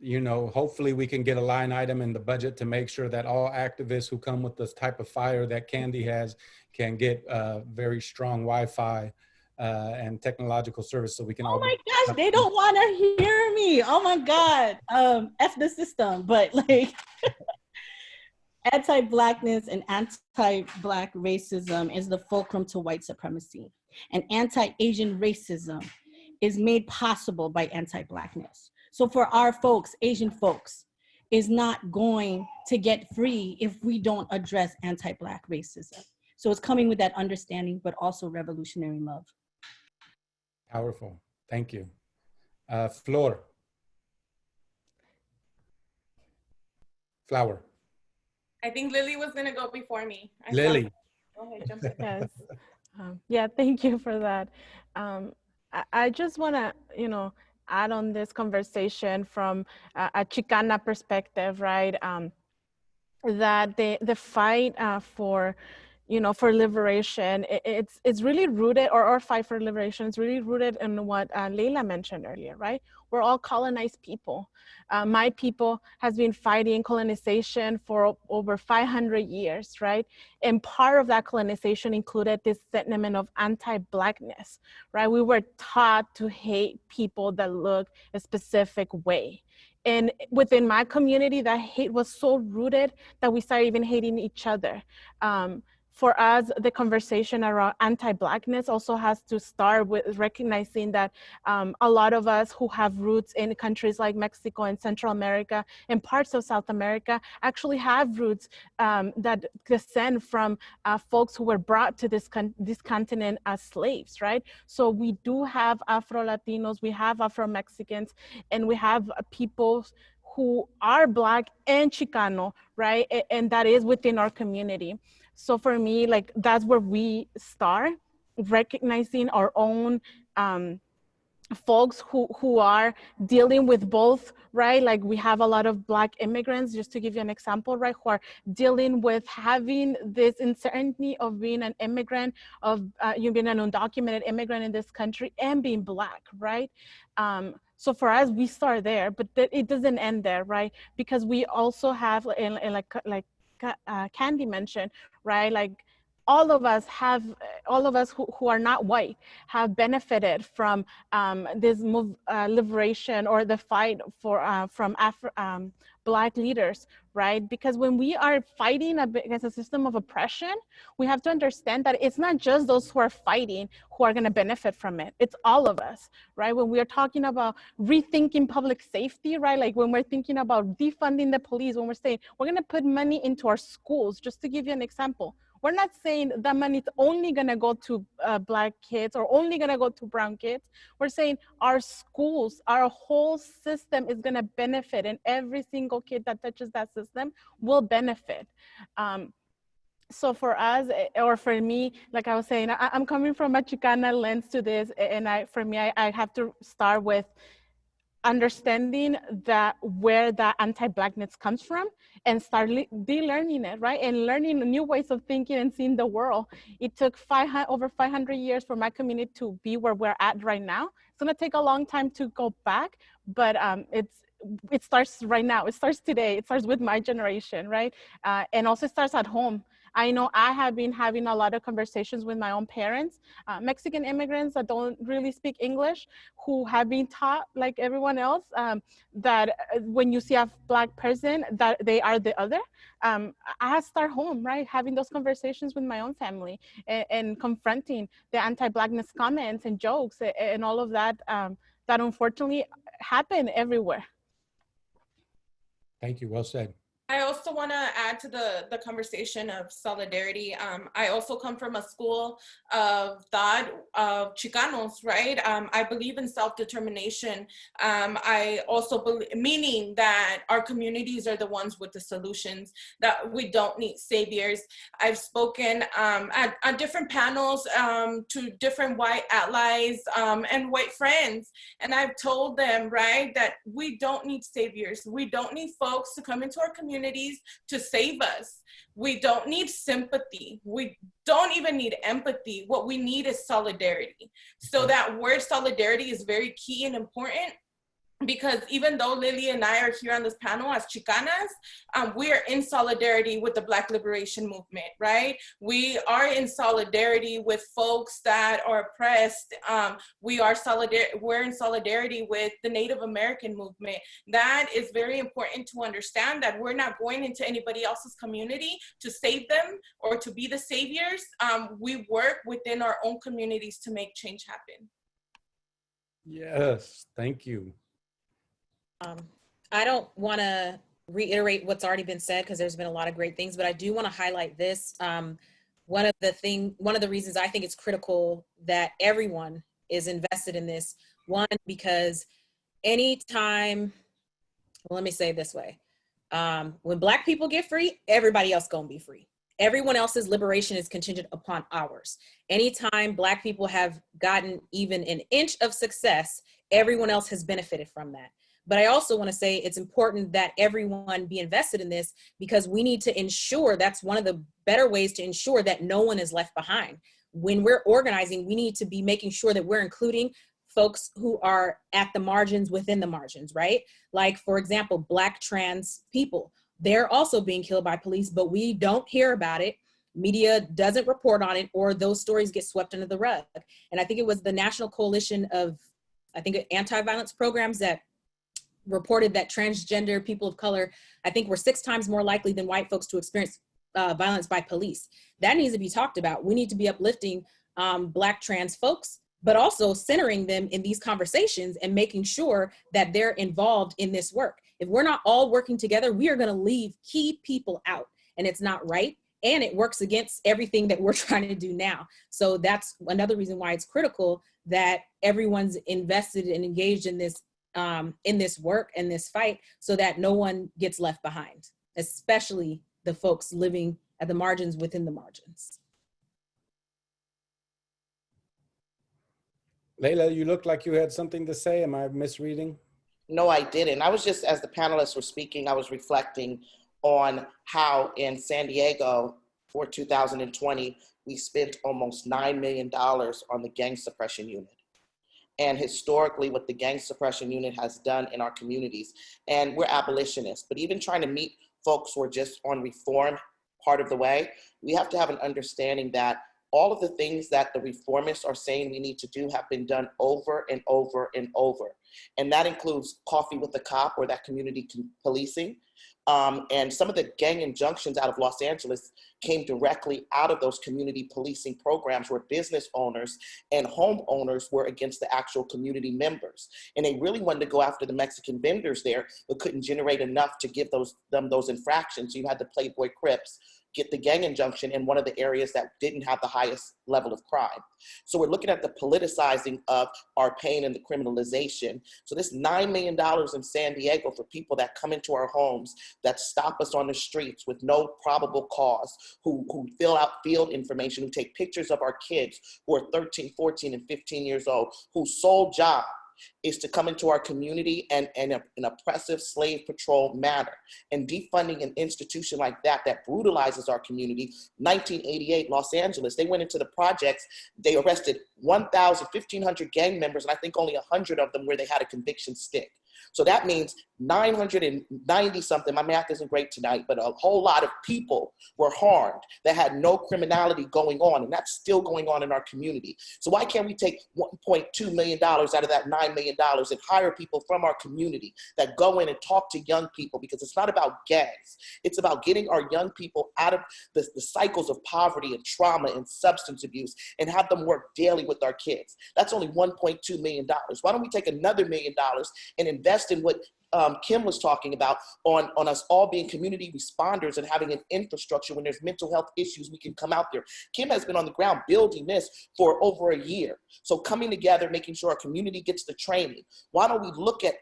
you know, hopefully we can get a line item in the budget to make sure that all activists who come with this type of fire that Kandi has can get very strong Wi-Fi and technological service, so we can all. Oh my gosh, they don't want to hear me. Oh my God, F the system. But like, anti-Blackness and anti-Black racism is the fulcrum to white supremacy, and anti-Asian racism is made possible by anti-Blackness. So for our folks, Asian folks, is not going to get free if we don't address anti-Black racism. So it's coming with that understanding, but also revolutionary love. Powerful, thank you. Flower. I think Lili was gonna go before me. Lili. Go ahead, jump in. Yes. Yeah, thank you for that. I just want to, you know, add on this conversation from a Chicana perspective, right? That the fight for, you know, for liberation, it's really rooted, or fight for liberation is really rooted in what Leila mentioned earlier, right? We're all colonized people. My people has been fighting colonization for over 500 years, right? And part of that colonization included this sentiment of anti-Blackness, right? We were taught to hate people that look a specific way. And within my community, that hate was so rooted that we started even hating each other. For us, the conversation around anti-Blackness also has to start with recognizing that a lot of us who have roots in countries like Mexico and Central America and parts of South America actually have roots that descend from folks who were brought to this continent as slaves, right? So we do have Afro-Latinos, we have Afro-Mexicans, and we have people who are Black and Chicano, right? And that is within our community. So for me, like, that's where we start, recognizing our own folks who are dealing with both, right? Like, we have a lot of Black immigrants, just to give you an example, right? Who are dealing with having this uncertainty of being an immigrant, of you being an undocumented immigrant in this country and being Black, right? So for us, we start there, but it doesn't end there, right? Because we also have, like Kandi mentioned, right? Like, all of us who are not white have benefited from this liberation, or the fight for from Black leaders, right? Because when we are fighting against a system of oppression, we have to understand that it's not just those who are fighting who are going to benefit from it. It's all of us, right? When we are talking about rethinking public safety, right? Like, when we're thinking about defunding the police, when we're saying we're going to put money into our schools, just to give you an example, we're not saying that money is only going to go to Black kids or only going to go to brown kids. We're saying our schools, our whole system is going to benefit, and every single kid that touches that system will benefit. So for us, or for me, like I was saying, I'm coming from a Chicana lens to this, and for me, I have to start with understanding that where that anti-Blackness comes from, and start de-learning it, right? And learning new ways of thinking and seeing the world. It took over 500 years for my community to be where we're at right now. It's gonna take a long time to go back, but it starts right now. It starts today. It starts with my generation, right? And also starts at home. I know I have been having a lot of conversations with my own parents, Mexican immigrants that don't really speak English, who have been taught, like everyone else, that when you see a Black person, that they are the other. I start home, right? Having those conversations with my own family, and confronting the anti-Blackness comments and jokes and all of that, that unfortunately happen everywhere. Thank you, well said. I also want to add to the conversation of solidarity. I also come from a school of thought of Chicanos, right? I believe in self-determination. I also believe, meaning that our communities are the ones with the solutions, that we don't need saviors. I've spoken at different panels to different white allies and white friends, and I've told them, right, that we don't need saviors. We don't need folks to come into our communities to save us. We don't need sympathy. We don't even need empathy. What we need is solidarity. So that word solidarity is very key and important, because even though Lili and I are here on this panel as Chicanas, we are in solidarity with the Black Liberation Movement, right? We are in solidarity with folks that are oppressed. We're in solidarity with the Native American movement. That is very important to understand, that we're not going into anybody else's community to save them or to be the saviors. We work within our own communities to make change happen. Yes, thank you. I don't want to reiterate what's already been said, because there's been a lot of great things, but I do want to highlight this. One of the reasons I think it's critical that everyone is invested in this, one, because anytime, well, let me say it this way. When Black people get free, everybody else gonna be free. Everyone else's liberation is contingent upon ours. Anytime Black people have gotten even an inch of success, everyone else has benefited from that. But I also want to say it's important that everyone be invested in this, because we need to ensure, that's one of the better ways to ensure that no one is left behind. When we're organizing, we need to be making sure that we're including folks who are at the margins within the margins, right? Like, for example, Black trans people, they're also being killed by police, but we don't hear about it. Media doesn't report on it, or those stories get swept under the rug. And I think it was the National Coalition of, anti-violence programs that reported that transgender people of color, I think, were 6 times more likely than white folks to experience violence by police. That needs to be talked about. We need to be uplifting Black trans folks, but also centering them in these conversations and making sure that they're involved in this work. If we're not all working together, we are going to leave key people out, and it's not right. And it works against everything that we're trying to do now. So that's another reason why it's critical that everyone's invested and engaged in this work and this fight, so that no one gets left behind, especially the folks living at the margins within the margins. Laila, you look like you had something to say. Am I misreading? No, I didn't. I was just, as the panelists were speaking, I was reflecting on how in San Diego for 2020, we spent almost $9 million on the gang suppression unit. And historically, what the gang suppression unit has done in our communities, and we're abolitionists, but even trying to meet folks who are just on reform part of the way, we have to have an understanding that all of the things that the reformists are saying we need to do have been done over and over and over. And that includes coffee with the cop, or that community policing. And some of the gang injunctions out of Los Angeles came directly out of those community policing programs, where business owners and homeowners were against the actual community members. And they really wanted to go after the Mexican vendors there, but couldn't generate enough to give them those infractions. So you had the Playboy Crips get the gang injunction in one of the areas that didn't have the highest level of crime. So we're looking at the politicizing of our pain and the criminalization. So this $9 million in San Diego for people that come into our homes, that stop us on the streets with no probable cause, who fill out field information, who take pictures of our kids who are 13, 14, and 15 years old, whose sole job is to come into our community and an oppressive slave patrol manner. And defunding an institution like that brutalizes our community. 1988, Los Angeles, they went into the projects, they arrested 1,500 gang members, and I think only 100 of them where they had a conviction stick. So that means 990 something, my math isn't great tonight, but a whole lot of people were harmed that had no criminality going on, and that's still going on in our community. So why can't we take $1.2 million out of that $9 million and hire people from our community that go in and talk to young people? Because it's not about gangs. It's about getting our young people out of the cycles of poverty and trauma and substance abuse and have them work daily with our kids. That's only $1.2 million. Why don't we take another $1 million and invest in what Kim was talking about on us all being community responders and having an infrastructure when there's mental health issues, we can come out there. Kim has been on the ground building this for over a year. So coming together, making sure our community gets the training. Why don't we look at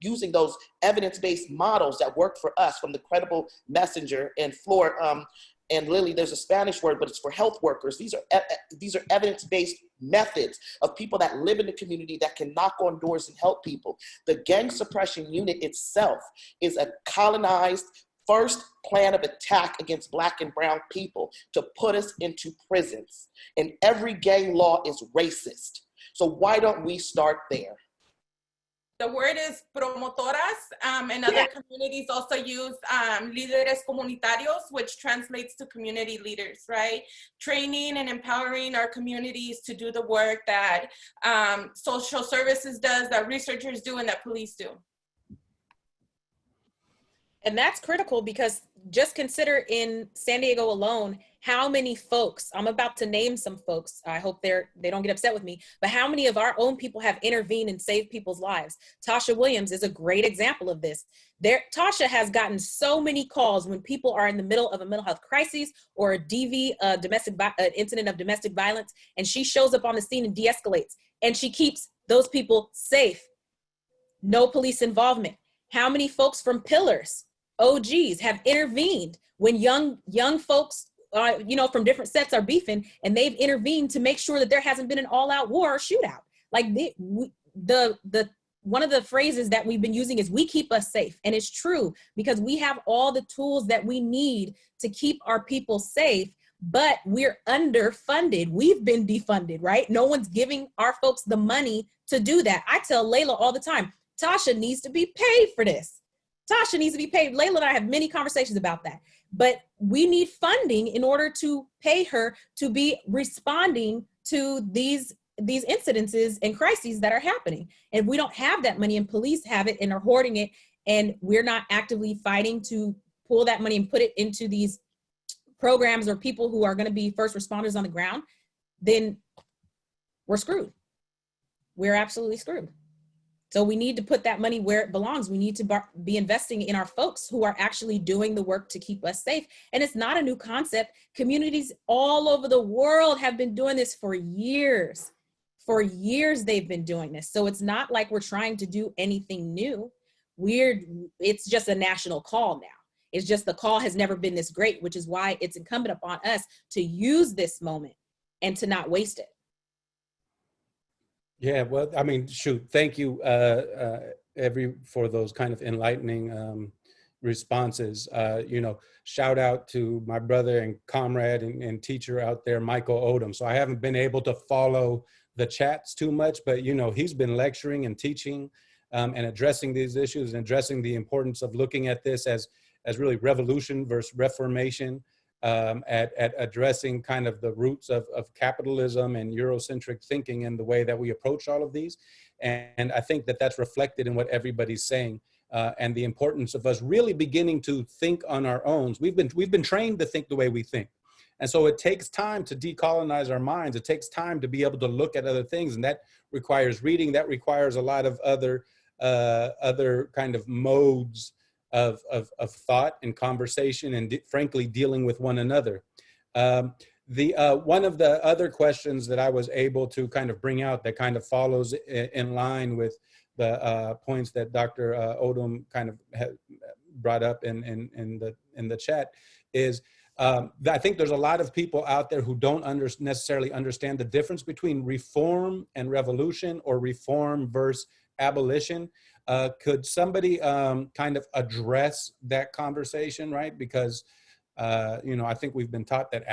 using those evidence-based models that work for us, from the credible messenger and Flor and Lili, there's a Spanish word, but it's for health workers. These are evidence-based methods of people that live in the community that can knock on doors and help people. The gang suppression unit itself is a colonized first plan of attack against Black and brown people to put us into prisons. And every gang law is racist. So why don't we start there? The word is promotoras, and other communities also use líderes comunitarios, which translates to community leaders, right? Training and empowering our communities to do the work that social services does, that researchers do, and that police do. And that's critical, because just consider in San Diego alone, how many folks, I'm about to name some folks, I hope they don't get upset with me, but how many of our own people have intervened and saved people's lives? Tasha Williams is a great example of this. Tasha has gotten so many calls when people are in the middle of a mental health crisis or a DV, incident of domestic violence, and she shows up on the scene and de-escalates, and she keeps those people safe. No police involvement. How many folks from Pillars, OGs, have intervened when young folks from different sets are beefing, and they've intervened to make sure that there hasn't been an all-out war or shootout? Like one of the phrases that we've been using is "we keep us safe," and it's true, because we have all the tools that we need to keep our people safe, but we're underfunded. We've been defunded, right? No one's giving our folks the money to do that. I tell Laila all the time, Tasha needs to be paid for this. Tasha needs to be paid. Laila and I have many conversations about that. But we need funding in order to pay her to be responding to these incidences and crises that are happening. And we don't have that money, and police have it and are hoarding it, and we're not actively fighting to pull that money and put it into these programs or people who are going to be first responders on the ground, then we're screwed. We're absolutely screwed. So we need to put that money where it belongs. We need to be investing in our folks who are actually doing the work to keep us safe. And it's not a new concept. Communities all over the world have been doing this for years. For years they've been doing this. So it's not like we're trying to do anything new. It's just a national call now. It's just the call has never been this great, which is why it's incumbent upon us to use this moment and to not waste it. Yeah, well, I mean, shoot, thank you for those kind of enlightening responses. Shout out to my brother and comrade and teacher out there, Michael Odom. So I haven't been able to follow the chats too much, but he's been lecturing and teaching and addressing these issues and addressing the importance of looking at this as really revolution versus reformation. At addressing kind of the roots of capitalism and Eurocentric thinking and the way that we approach all of these. And I think that that's reflected in what everybody's saying and the importance of us really beginning to think on our own. We've been trained to think the way we think. And so it takes time to decolonize our minds. It takes time to be able to look at other things. And that requires reading. That requires a lot of other kind of modes of thought and conversation and frankly dealing with one another. One of the other questions that I was able to kind of bring out that kind of follows in line with the points that Dr. Odom kind of brought up in the chat is I think there's a lot of people out there who don't necessarily understand the difference between reform and revolution, or reform versus abolition. Could somebody kind of address that conversation, right? Because, I think we've been taught that,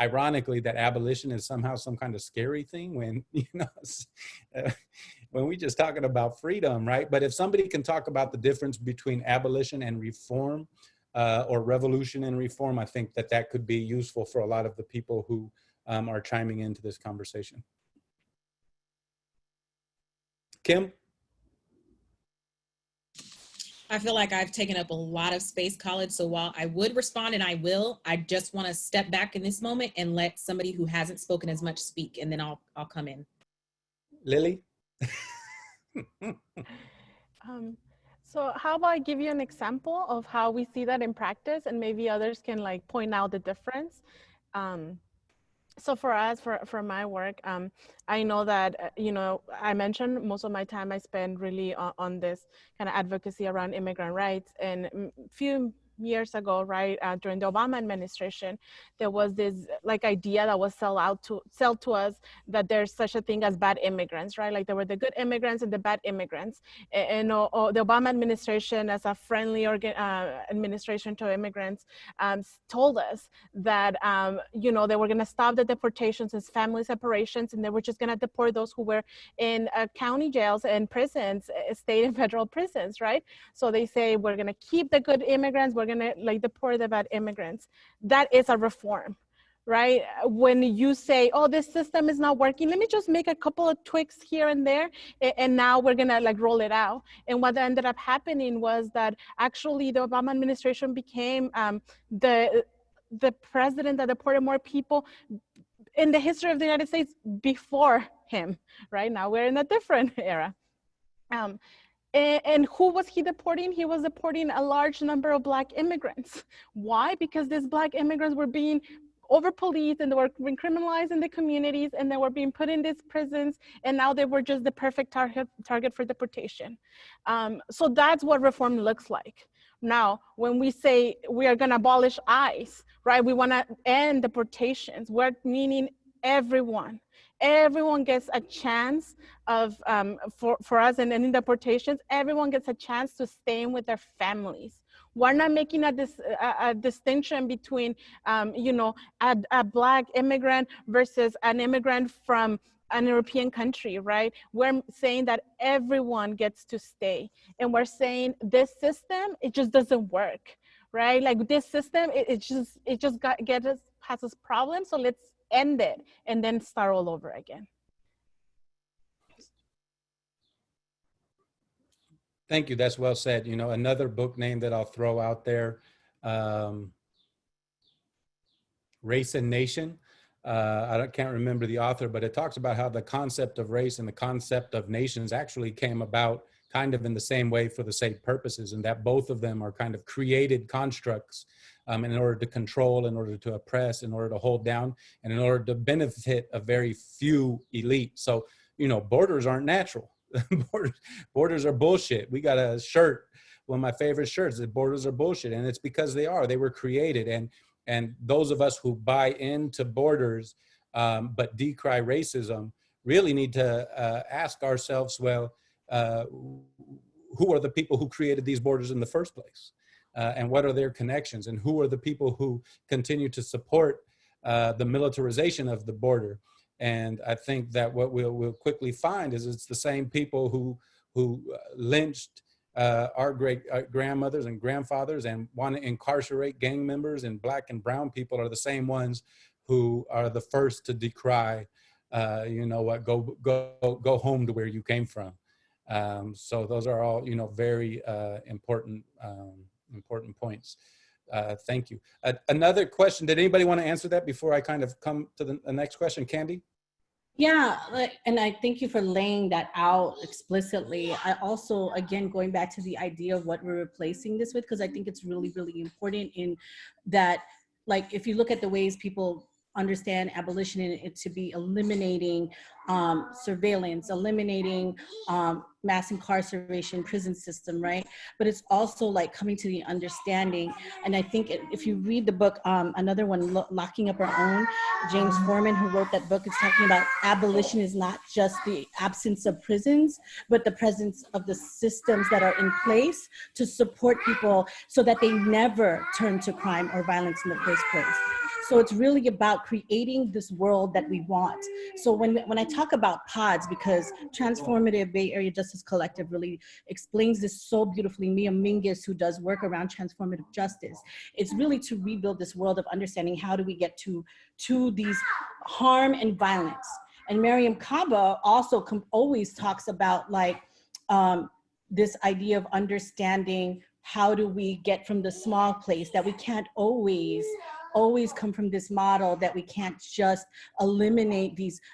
ironically, that abolition is somehow some kind of scary thing when, when we just talking about freedom, right? But if somebody can talk about the difference between abolition and reform, or revolution and reform, I think that could be useful for a lot of the people who are chiming into this conversation. Kim? I feel like I've taken up a lot of space, Khalid. So while I would respond, and I will, I just want to step back in this moment and let somebody who hasn't spoken as much speak, and then I'll come in. Lili? So how about I give you an example of how we see that in practice, and maybe others can like point out the difference. So for us, for my work, I know that, you know, I mentioned most of my time I spend really on this kind of advocacy around immigrant rights. And a few years ago, right, during the Obama administration, there was this like idea that was sell to us that there's such a thing as bad immigrants, right? Like there were the good immigrants and the bad immigrants. And the Obama administration, as a friendly administration to immigrants, told us that, you know, they were gonna stop the deportations as family separations, and they were just gonna deport those who were in county jails and prisons, state and federal prisons, right? So they say, we're gonna keep the good immigrants, we're gonna like deport the bad immigrants. That is a reform, right? When you say, oh, this system is not working, let me just make a couple of tweaks here and there, and now we're gonna like roll it out. And what ended up happening was that actually the Obama administration became the president that deported more people in the history of the United States before him, right? Now we're in a different era. And who was he deporting? He was deporting a large number of Black immigrants. Why? Because these Black immigrants were being over-policed, and they were being criminalized in the communities, and they were being put in these prisons, and now they were just the perfect target for deportation. So that's what reform looks like. Now, when we say we are gonna abolish ICE, right? We wanna end deportations. We're meaning everyone. Everyone gets a chance of, for us and in deportations, everyone gets a chance to stay in with their families. We're not making a distinction between, you know, a Black immigrant versus an immigrant from an European country, right? We're saying that everyone gets to stay. And we're saying this system, it just doesn't work, right? Like this system, it just has this problem. So let's end it and then start all over again. Thank you. That's well said. You know, another book name that I'll throw out there, Race and Nation. I can't remember the author, but it talks about how the concept of race and the concept of nations actually came about kind of in the same way for the same purposes, and that both of them are kind of created constructs in order to control, in order to oppress, in order to hold down, and in order to benefit a very few elite. So, you know, borders aren't natural. Borders are bullshit. We got a shirt, one of my favorite shirts, that borders are bullshit, and it's because they were created. And those of us who buy into borders but decry racism really need to ask ourselves, well, who are the people who created these borders in the first place? And what are their connections? And who are the people who continue to support the militarization of the border? And I think that what we'll quickly find is it's the same people who lynched our great grandmothers and grandfathers and want to incarcerate gang members and Black and brown people are the same ones who are the first to decry, you know what, go home to where you came from. So those are all, you know, very important points. Thank you. Another question, did anybody want to answer that before I kind of come to the next question? Kandi? Yeah, and I thank you for laying that out explicitly. I also, again, going back to the idea of what we're replacing this with, because I think it's really, really important in that, like, if you look at the ways people understand abolition and it to be eliminating surveillance, eliminating mass incarceration, prison system, right? But it's also like coming to the understanding. And I think if you read the book, another one, Locking Up Our Own, James Forman, who wrote that book, is talking about abolition is not just the absence of prisons, but the presence of the systems that are in place to support people so that they never turn to crime or violence in the first place. So it's really about creating this world that we want. So when I talk about pods, because Transformative Bay Area Justice Collective really explains this so beautifully, Mia Mingus, who does work around transformative justice, it's really to rebuild this world of understanding how do we get to these harm and violence. And Mariam Kaba also always talks about like this idea of understanding how do we get from the small place that we can't always always come from this model that we can't just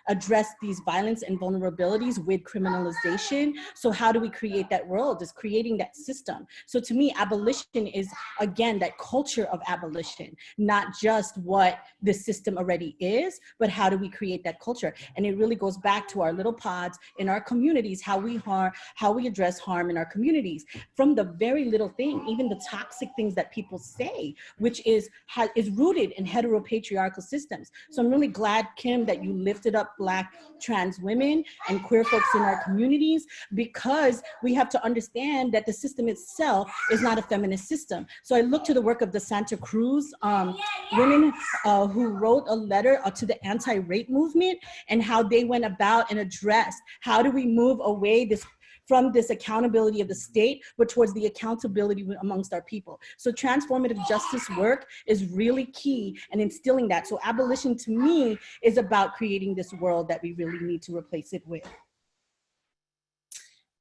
address these violence and vulnerabilities with criminalization. So how do we create that world? Is creating that system. So to me, abolition is, again, that culture of abolition, not just what the system already is, but how do we create that culture? And it really goes back to our little pods in our communities, how we address harm in our communities, from the very little thing, even the toxic things that people say, which is rooted in heteropatriarchal systems. So I'm really glad, Kim, that you lifted up Black trans women and queer folks in our communities, because we have to understand that the system itself is not a feminist system. So I look to the work of the Santa Cruz women who wrote a letter to the anti-rape movement, and how they went about and addressed, how do we move away from this accountability of the state, but towards the accountability amongst our people. So transformative justice work is really key in instilling that. So abolition to me is about creating this world that we really need to replace it with.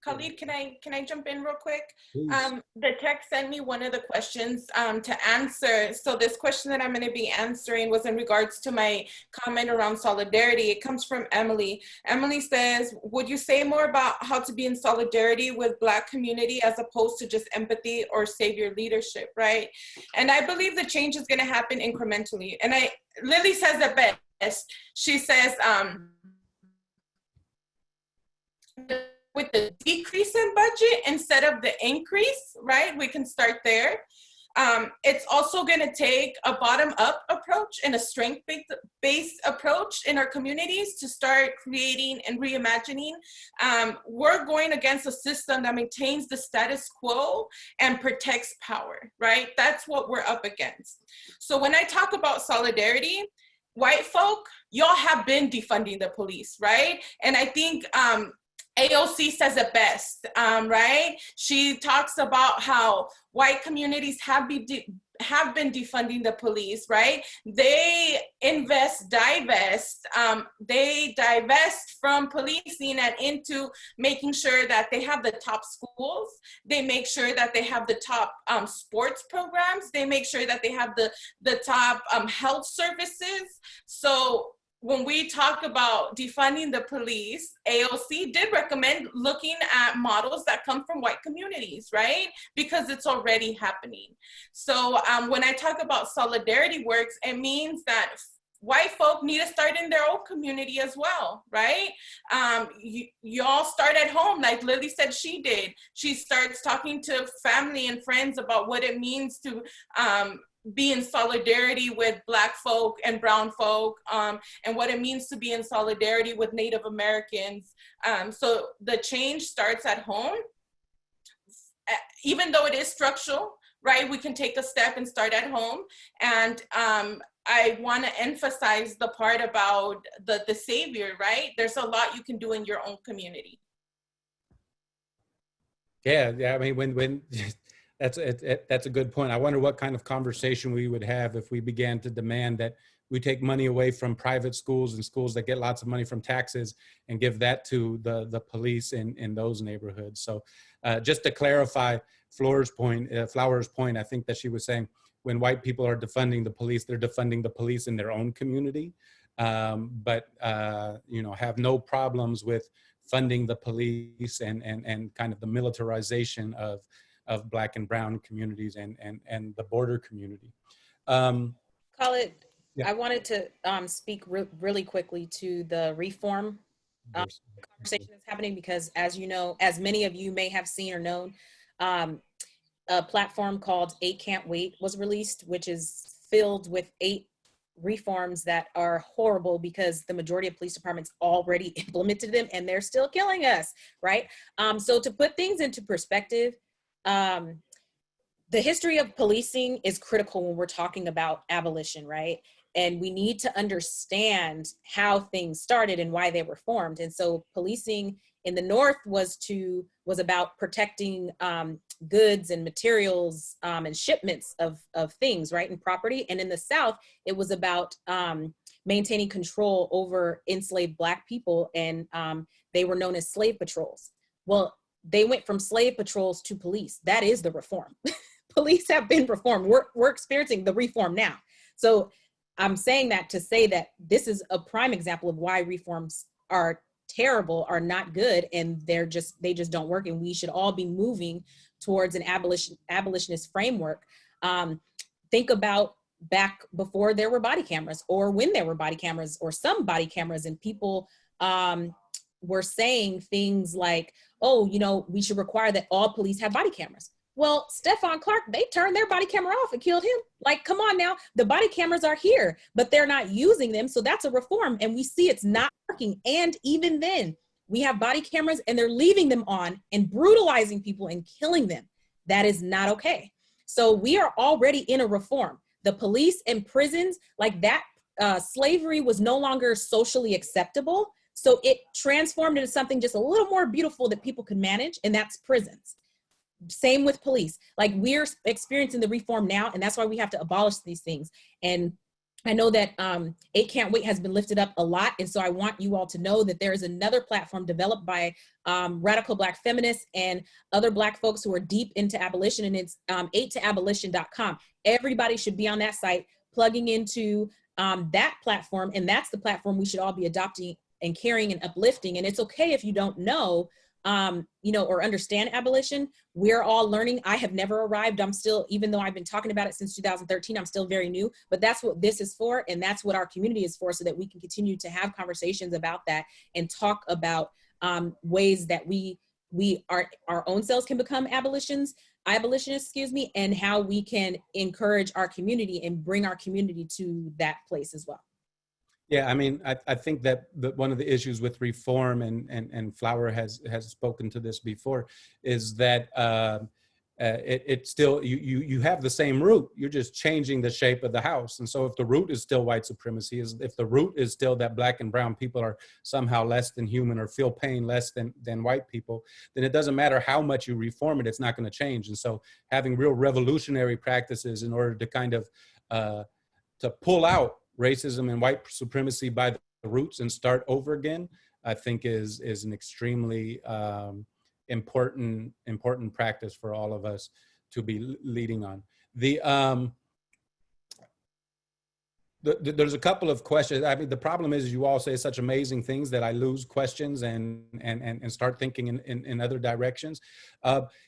Khalid, can I jump in real quick? Please. The tech sent me one of the questions to answer. So this question that I'm going to be answering was in regards to my comment around solidarity. It comes from Emily. Emily says, would you say more about how to be in solidarity with Black community as opposed to just empathy or savior leadership, right? And I believe the change is going to happen incrementally. And Lili says it best. She says, with the decrease in budget instead of the increase, right? We can start there. It's also going to take a bottom-up approach and a strength-based approach in our communities to start creating and reimagining. We're going against a system that maintains the status quo and protects power, right? That's what we're up against. So when I talk about solidarity, white folk, y'all have been defunding the police, right? And I think AOC says it best, right? She talks about how white communities have been defunding the police, right? They divest from policing and into making sure that they have the top schools. They make sure that they have the top sports programs. They make sure that they have the top health services. So when we talk about defunding the police, AOC did recommend looking at models that come from white communities, right? Because it's already happening. So when I talk about solidarity works, it means that white folk need to start in their own community as well, right? Y'all start at home, like Lili said she did. She starts talking to family and friends about what it means to be in solidarity with Black folk and brown folk, and what it means to be in solidarity with Native Americans. So the change starts at home. Even though it is structural, right? We can take a step and start at home. And I want to emphasize the part about the savior, right? There's a lot you can do in your own community. Yeah, I mean, when that's a good point. I wonder what kind of conversation we would have if we began to demand that we take money away from private schools and schools that get lots of money from taxes and give that to the police in those neighborhoods. So just to clarify Flower's point, I think that she was saying when white people are defunding the police, they're defunding the police in their own community, but you know, have no problems with funding the police and kind of the militarization of Black and brown communities and the border community. Khalid, yeah. I wanted to speak really quickly to the reform conversation that's happening, because as you know, as many of you may have seen or known, a platform called 8 Can't Wait was released, which is filled with 8 reforms that are horrible because the majority of police departments already implemented them and they're still killing us, right? So to put things into perspective, the history of policing is critical when we're talking about abolition, right? And we need to understand how things started and why they were formed. And so policing in the North was about protecting goods and materials and shipments of things, right, and property. And in the South, it was about maintaining control over enslaved Black people, and they were known as slave patrols. Well, they went from slave patrols to police. That is the reform. Police have been reformed. We're experiencing the reform now. So I'm saying that to say that this is a prime example of why reforms are terrible, are not good, and they just don't work. And we should all be moving towards an abolitionist framework. Think about back before there were body cameras, or when there were body cameras, or some body cameras, and people were saying things like, oh, you know, we should require that all police have body cameras. Well, Stephon Clark, they turned their body camera off and killed him. Like, come on now, the body cameras are here, but they're not using them. So that's a reform, and we see it's not working. And even then, we have body cameras and they're leaving them on and brutalizing people and killing them. That is not okay. So we are already in a reform. The police and prisons, like that, slavery was no longer socially acceptable. So it transformed into something just a little more beautiful that people could manage, and that's prisons. Same with police. Like, we're experiencing the reform now, and that's why we have to abolish these things. And I know that 8 Can't Wait has been lifted up a lot, and so I want you all to know that there is another platform developed by radical Black feminists and other Black folks who are deep into abolition, and it's 8toabolition.com. Everybody should be on that site, plugging into that platform, and that's the platform we should all be adopting and carrying and uplifting. And it's okay if you don't know, you know, or understand abolition. We're all learning. I have never arrived. I'm still, even though I've been talking about it since 2013, I'm still very new, but that's what this is for. And that's what our community is for, so that we can continue to have conversations about that and talk about ways that we our own selves can become abolitionists, excuse me, and how we can encourage our community and bring our community to that place as well. Yeah, I mean, I think that one of the issues with reform, and Flower has spoken to this before, is that it still, you have the same root, you're just changing the shape of the house. And so if the root is still white supremacy, if the root is still that Black and brown people are somehow less than human or feel pain less than white people, then it doesn't matter how much you reform it, it's not going to change. And so having real revolutionary practices in order to kind of to pull out racism and white supremacy by the roots and start over again, I think is an extremely important practice for all of us to be leading on. There's a couple of questions. I mean, the problem is you all say such amazing things that I lose questions and start thinking in other directions.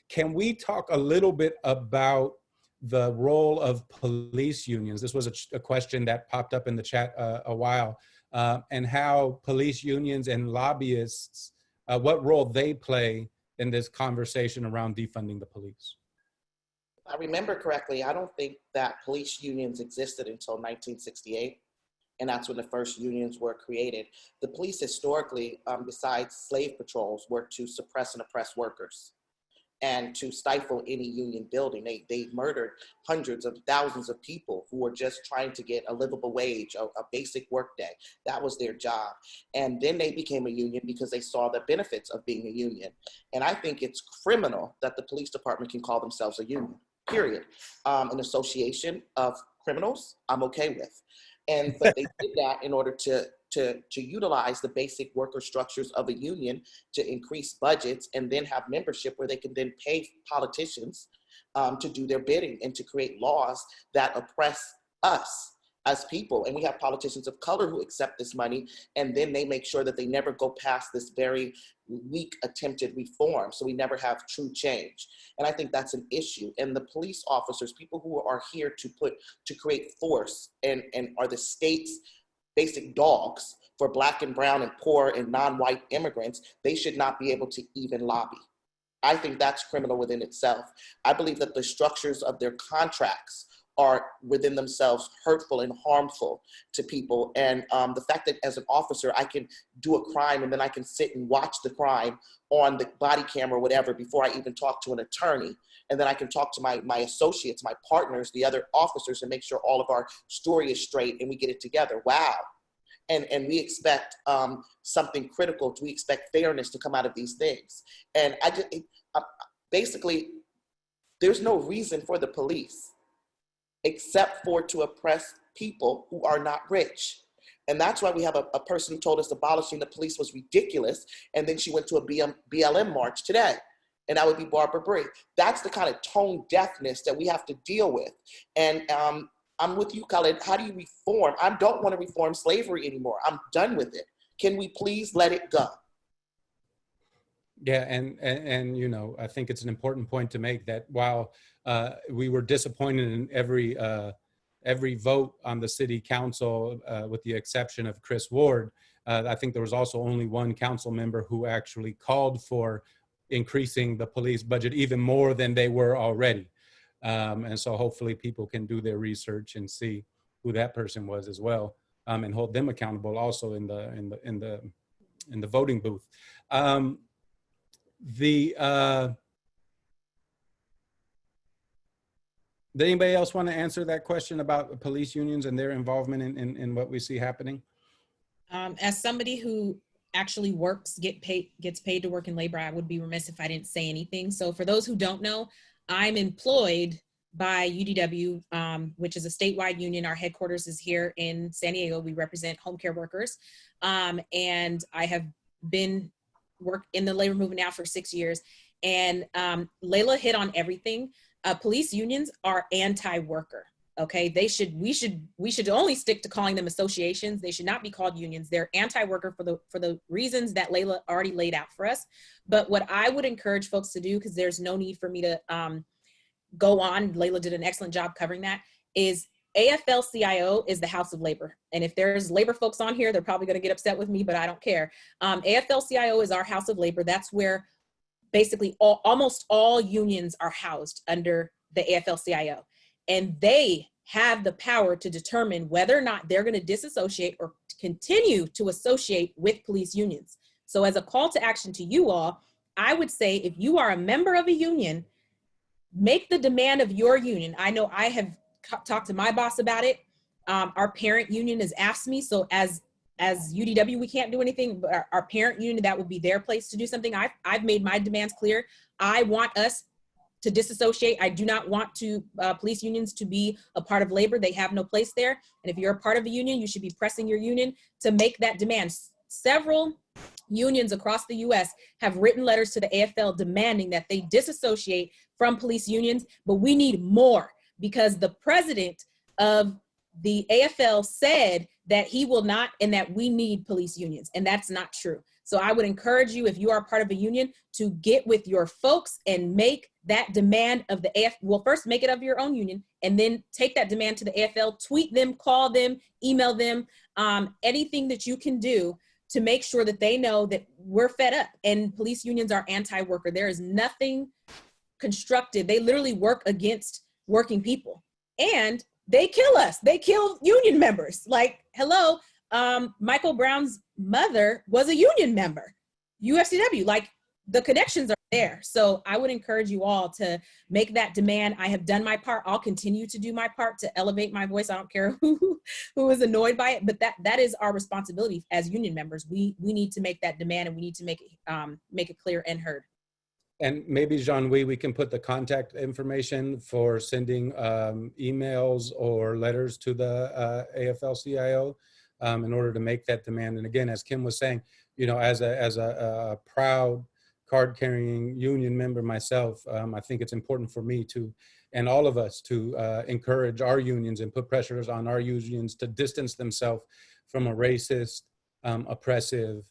Can we talk a little bit about the role of police unions? This was a question that popped up in the chat a while, and how police unions and lobbyists, what role they play in this conversation around defunding the police. If I remember correctly, I don't think that police unions existed until 1968, and that's when the first unions were created. The police historically, besides slave patrols, worked to suppress and oppress workers and to stifle any union building. They murdered hundreds of thousands of people who were just trying to get a livable wage, a basic work day. That was their job. And then they became a union because they saw the benefits of being a union. And I think it's criminal that the police department can call themselves a union, period. An association of criminals, I'm okay with. But they did that in order to utilize the basic worker structures of a union to increase budgets, and then have membership where they can then pay politicians to do their bidding and to create laws that oppress us as people. And we have politicians of color who accept this money, and then they make sure that they never go past this very weak attempted reform. So we never have true change. And I think that's an issue. And the police officers, people who are here to create force and are the state's basic dogs for Black and brown and poor and non-white immigrants, they should not be able to even lobby. I think that's criminal within itself. I believe that the structures of their contracts are within themselves hurtful and harmful to people. And the fact that as an officer, I can do a crime and then I can sit and watch the crime on the body camera or whatever before I even talk to an attorney. And then I can talk to my associates, my partners, the other officers, and make sure all of our story is straight and we get it together. Wow. And we expect something critical. We expect fairness to come out of these things. And basically, there's no reason for the police except for to oppress people who are not rich. And that's why we have a person who told us abolishing the police was ridiculous, and then she went to a BLM march today, and that would be Barbara Bree. That's the kind of tone deafness that we have to deal with. And I'm with you, Khaled. How do you reform? I don't want to reform slavery anymore. I'm done with it. Can we please let it go? Yeah, and you know, I think it's an important point to make that while we were disappointed in every vote on the city council, with the exception of Chris Ward, I think there was also only one council member who actually called for increasing the police budget even more than they were already. And so hopefully people can do their research and see who that person was as well, and hold them accountable also in the voting booth. Did anybody else want to answer that question about police unions and their involvement in what we see happening? As somebody who actually gets paid to work in labor, I would be remiss if I didn't say anything. So for those who don't know, I'm employed by UDW, which is a statewide union. Our headquarters is here in San Diego. We represent home care workers. And I have been work in the labor movement now for 6 years. And Laila hit on everything. Police unions are anti-worker. Okay, we should only stick to calling them associations. They should not be called unions. They're anti-worker for the reasons that Laila already laid out for us. But what I would encourage folks to do, because there's no need for me to go on, Laila did an excellent job covering that, is AFL-CIO is the House of Labor. And if there's labor folks on here, they're probably gonna get upset with me, but I don't care. AFL-CIO is our House of Labor. That's where basically almost all unions are housed under the AFL-CIO. And they have the power to determine whether or not they're gonna disassociate or continue to associate with police unions. So as a call to action to you all, I would say if you are a member of a union, make the demand of your union. I know I have talked to my boss about it. Our parent union has asked me, so as UDW, we can't do anything, but our parent union, that would be their place to do something. I've made my demands clear. I want us to disassociate. I do not want police unions to be a part of labor. They have no place there. And if you're a part of a union, you should be pressing your union to make that demand. Several unions across the US have written letters to the AFL demanding that they disassociate from police unions, but we need more, because the president of the AFL said that he will not, and that we need police unions, and that's not true. So I would encourage you, if you are part of a union, to get with your folks and make that demand of the AFL. Well, first make it of your own union, and then take that demand to the AFL, tweet them, call them, email them, anything that you can do to make sure that they know that we're fed up and police unions are anti-worker. There is nothing constructive. They literally work against working people, and they kill us. They kill union members. Like, hello, Michael Brown's mother was a union member, UFCW, like the connections are there. So I would encourage you all to make that demand. I have done my part. I'll continue to do my part to elevate my voice. I don't care who is annoyed by it, but that is our responsibility as union members. We need to make that demand, and we need to make it clear and heard. And maybe, Jean-Louis, we can put the contact information for sending emails or letters to the AFL-CIO in order to make that demand. And again, as Kim was saying, you know, as a proud card-carrying union member myself, I think it's important for me to, and all of us, to encourage our unions and put pressures on our unions to distance themselves from a racist, oppressive,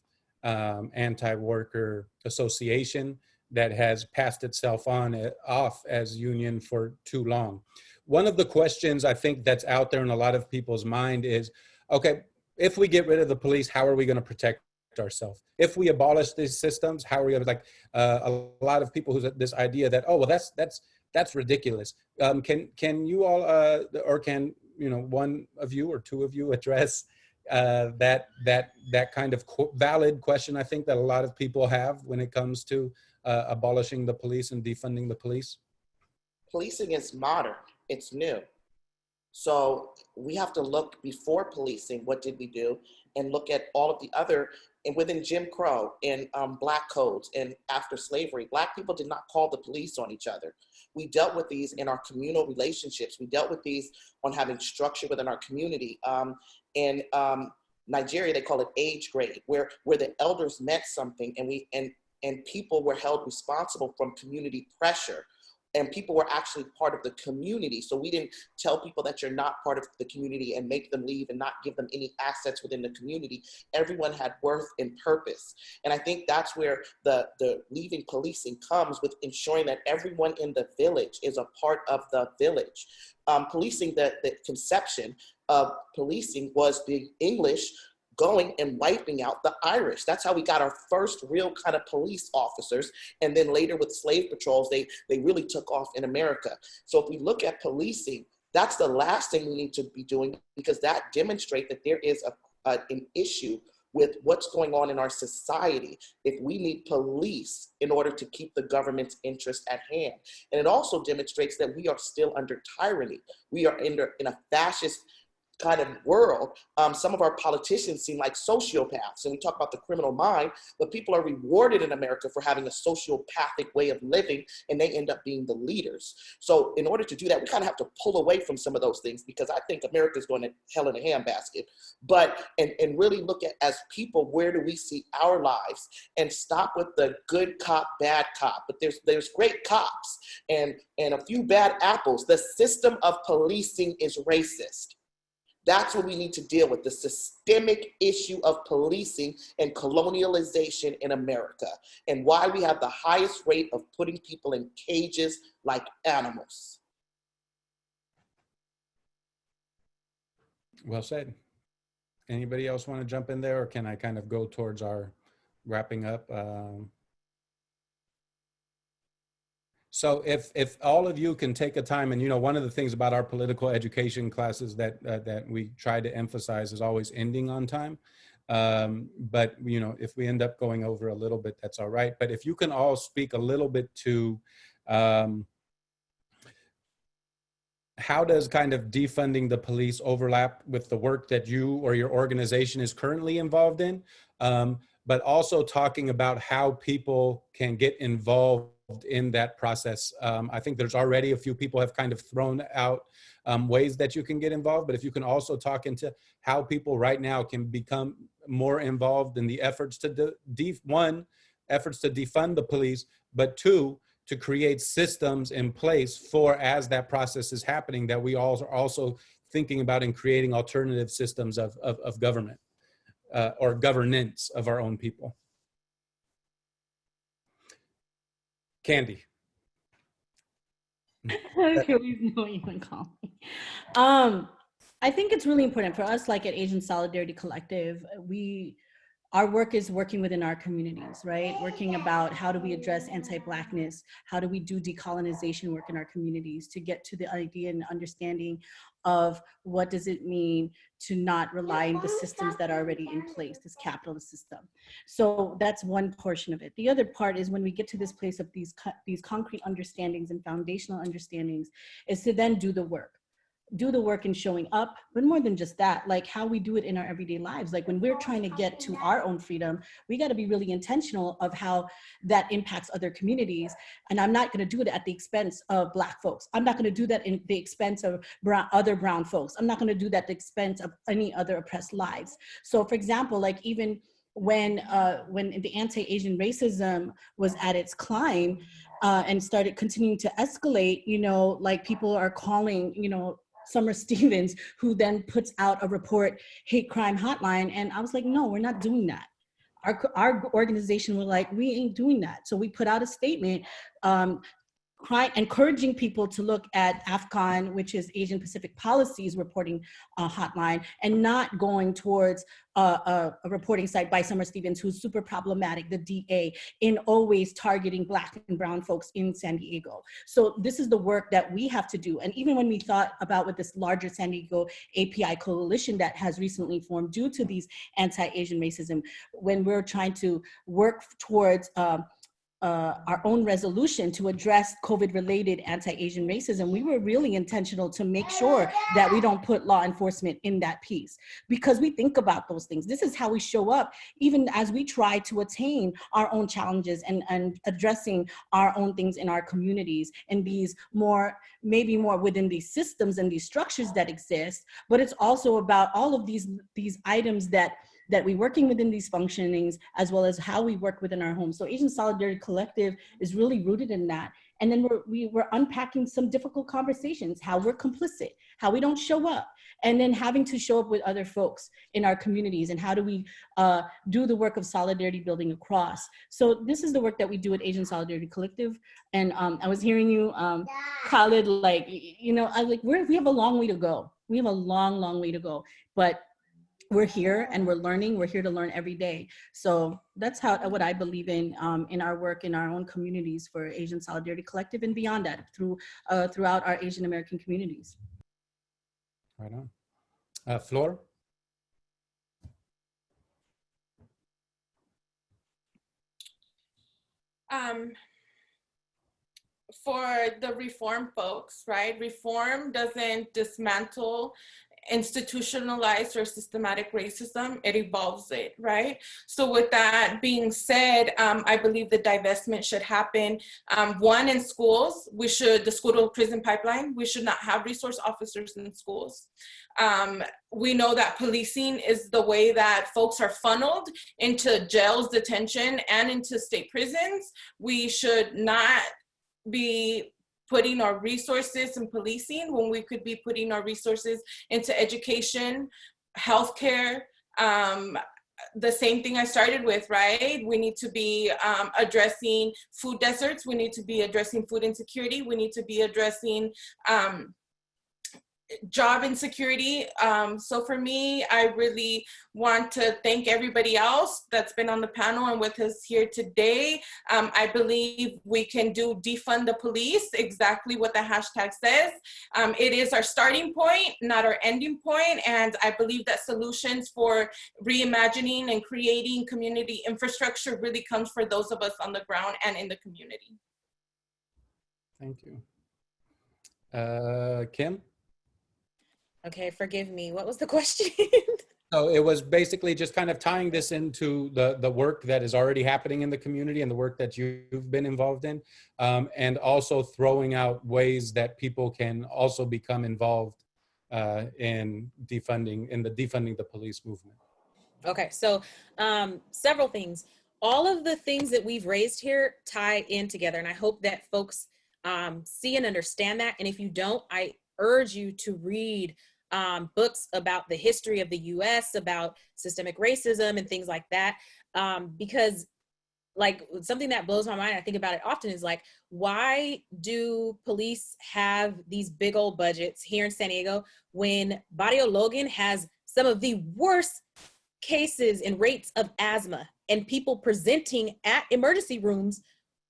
anti-worker association that has passed itself off as union for too long. One of the questions I think that's out there in a lot of people's mind is, okay, if we get rid of the police, how are we gonna protect ourselves? If we abolish these systems, how are we gonna, like, a lot of people who's this idea that, oh, well, that's ridiculous. Can you all, or can, you know, one of you or two of you address that kind of valid question, I think, that a lot of people have when it comes to abolishing the police and defunding the police? Policing is modern, it's new. So we have to look before policing, what did we do? And look at all of the other, and within Jim Crow and Black codes and after slavery, Black people did not call the police on each other. We dealt with these in our communal relationships. We dealt with these on having structure within our community. In Nigeria, they call it age grade, where the elders meant something, and people were held responsible from community pressure. and people were actually part of the community. So we didn't tell people that you're not part of the community and make them leave and not give them any assets within the community. Everyone had worth and purpose. And I think that's where the leaving policing comes, with ensuring that everyone in the village is a part of the village. Policing, the conception of policing was the English going and wiping out the Irish. That's how we got our first real kind of police officers. And then later with slave patrols, they really took off in America. So if we look at policing, that's the last thing we need to be doing, because that demonstrates that there is an issue with what's going on in our society if we need police in order to keep the government's interest at hand. And it also demonstrates that we are still under tyranny. We are in a fascist kind of world. Some of our politicians seem like sociopaths, and we talk about the criminal mind, but people are rewarded in America for having a sociopathic way of living, and they end up being the leaders. So in order to do that, we kind of have to pull away from some of those things, because I think America's going to hell in a handbasket. But, and really look at, as people, where do we see our lives, and stop with the good cop, bad cop. But there's great cops and a few bad apples. The system of policing is racist. That's what we need to deal with, the systemic issue of policing and colonialization in America, and why we have the highest rate of putting people in cages like animals. Well said. Anybody else want to jump in there, or can I kind of go towards our wrapping up? So if all of you can take a time, and one of the things about our political education classes that we try to emphasize is always ending on time. But if we end up going over a little bit, that's all right. But if you can all speak a little bit to how does kind of defunding the police overlap with the work that you or your organization is currently involved in, but also talking about how people can get involved in that process. I think there's already a few people have kind of thrown out ways that you can get involved, but if you can also talk into how people right now can become more involved in the efforts to efforts to defund the police, but two, to create systems in place for, as that process is happening, that we all are also thinking about in creating alternative systems of government or governance of our own people. Kandi. Here we know you can call me. I think it's really important for us, like at Asian Solidarity Collective, our work is working within our communities, right? Working about how do we address anti-Blackness, how do we do decolonization work in our communities to get to the idea and understanding of what does it mean to not rely on the systems that are already in place, this capitalist system. So that's one portion of it. The other part is when we get to this place of these concrete understandings and foundational understandings, is to then do the work in showing up, but more than just that, like how we do it in our everyday lives. Like when we're trying to get to our own freedom, we got to be really intentional of how that impacts other communities. And I'm not going to do it at the expense of Black folks. I'm not going to do that in the expense of other brown folks. I'm not going to do that at the expense of any other oppressed lives. So for example, like even when the anti-Asian racism was at its climb and started continuing to escalate, like people are calling, Summer Stevens, who then puts out a report, hate crime hotline. And I was like, no, we're not doing that. Our organization was like, we ain't doing that. So we put out a statement encouraging people to look at AFCON, which is Asian Pacific Policies reporting hotline, and not going towards a reporting site by Summer Stevens, who's super problematic, the DA, in always targeting Black and brown folks in San Diego. So this is the work that we have to do. And even when we thought about with this larger San Diego API coalition that has recently formed due to these anti-Asian racism, when we're trying to work towards our own resolution to address COVID-related anti-Asian racism, we were really intentional to make sure that we don't put law enforcement in that piece, because we think about those things. This is how we show up, even as we try to attain our own challenges and addressing our own things in our communities, and these maybe more within these systems and these structures that exist. But it's also about all of these items that we're working within these functionings, as well as how we work within our homes. So Asian Solidarity Collective is really rooted in that. And then we're unpacking some difficult conversations, how we're complicit, how we don't show up, and then having to show up with other folks in our communities, and how do we do the work of solidarity building across. So this is the work that we do at Asian Solidarity Collective. And I was hearing you, Khalid, like, you know, I like, we have a long way to go. We have a long, long way to go, but we're here and we're learning. We're here to learn every day. So that's what I believe in our work in our own communities for Asian Solidarity Collective and beyond that, throughout our Asian American communities. Right on. Flor? For the reform folks, right? Reform doesn't dismantle institutionalized or systematic racism, it evolves it, right? So with that being said, I believe the divestment should happen. One, in schools, the school to prison pipeline, we should not have resource officers in schools. We know that policing is the way that folks are funneled into jails, detention, and into state prisons. We should not be putting our resources in policing when we could be putting our resources into education, healthcare, the same thing I started with, right? We need to be addressing food deserts. We need to be addressing food insecurity. We need to be addressing job insecurity. So for me, I really want to thank everybody else that's been on the panel and with us here today. I believe we can do defund the police, exactly what the hashtag says. It is our starting point, not our ending point. And I believe that solutions for reimagining and creating community infrastructure really comes for those of us on the ground and in the community. Thank you. Kim? Okay, forgive me. What was the question? So it was basically just kind of tying this into the work that is already happening in the community and the work that you've been involved in, and also throwing out ways that people can also become involved in the defunding the police movement. Okay, so several things. All of the things that we've raised here tie in together, and I hope that folks see and understand that. And if you don't, I urge you to read books about the history of the US, about systemic racism and things like that. Because like something that blows my mind, I think about it often, is like, why do police have these big old budgets here in San Diego when Barrio Logan has some of the worst cases and rates of asthma and people presenting at emergency rooms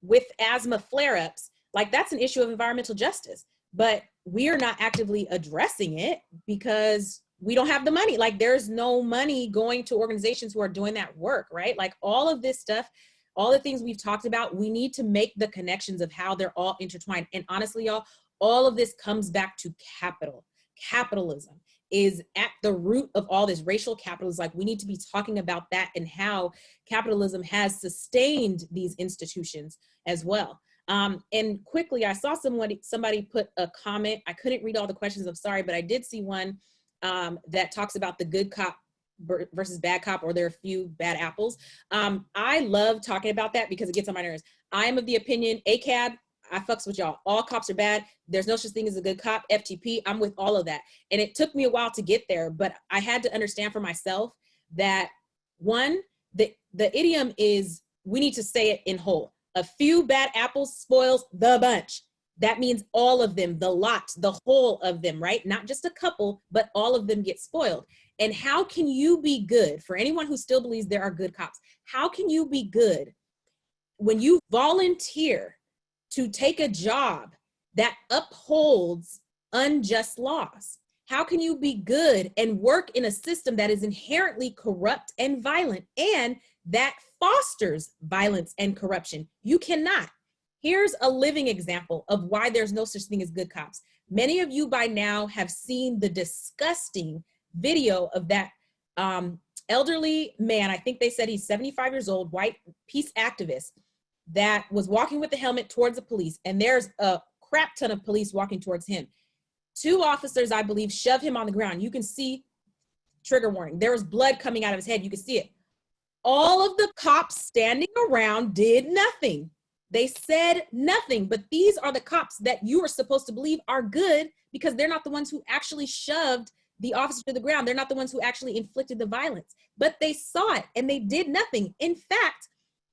with asthma flare-ups? Like, that's an issue of environmental justice. But we are not actively addressing it because we don't have the money. Like, there's no money going to organizations who are doing that work, right? Like, all of this stuff, all the things we've talked about, we need to make the connections of how they're all intertwined. And honestly, y'all, all of this comes back to capital. Capitalism is at the root of all this. Racial capitalism. Like, we need to be talking about that and how capitalism has sustained these institutions as well. And quickly, I saw somebody put a comment. I couldn't read all the questions, I'm sorry, but I did see one that talks about the good cop versus bad cop, or there are a few bad apples. I love talking about that because it gets on my nerves. I am of the opinion, ACAB, I fucks with y'all. All cops are bad. There's no such thing as a good cop. FTP, I'm with all of that. And it took me a while to get there, but I had to understand for myself that, one, the idiom is, we need to say it in whole. A few bad apples spoils the bunch. That means all of them, the lot, the whole of them, right? Not just a couple, but all of them get spoiled. And how can you be good, for anyone who still believes there are good cops, how can you be good when you volunteer to take a job that upholds unjust laws? How can you be good and work in a system that is inherently corrupt and violent and that fosters violence and corruption? You cannot. Here's a living example of why there's no such thing as good cops. Many of you by now have seen the disgusting video of that elderly man. I think they said he's 75 years old, white peace activist, that was walking with the helmet towards the police. And there's a crap ton of police walking towards him. Two officers, I believe, shove him on the ground. You can see, trigger warning, there was blood coming out of his head. You can see it. All of the cops standing around did nothing. They said nothing, but these are the cops that you are supposed to believe are good because they're not the ones who actually shoved the officer to the ground. They're not the ones who actually inflicted the violence, but they saw it and they did nothing. In fact,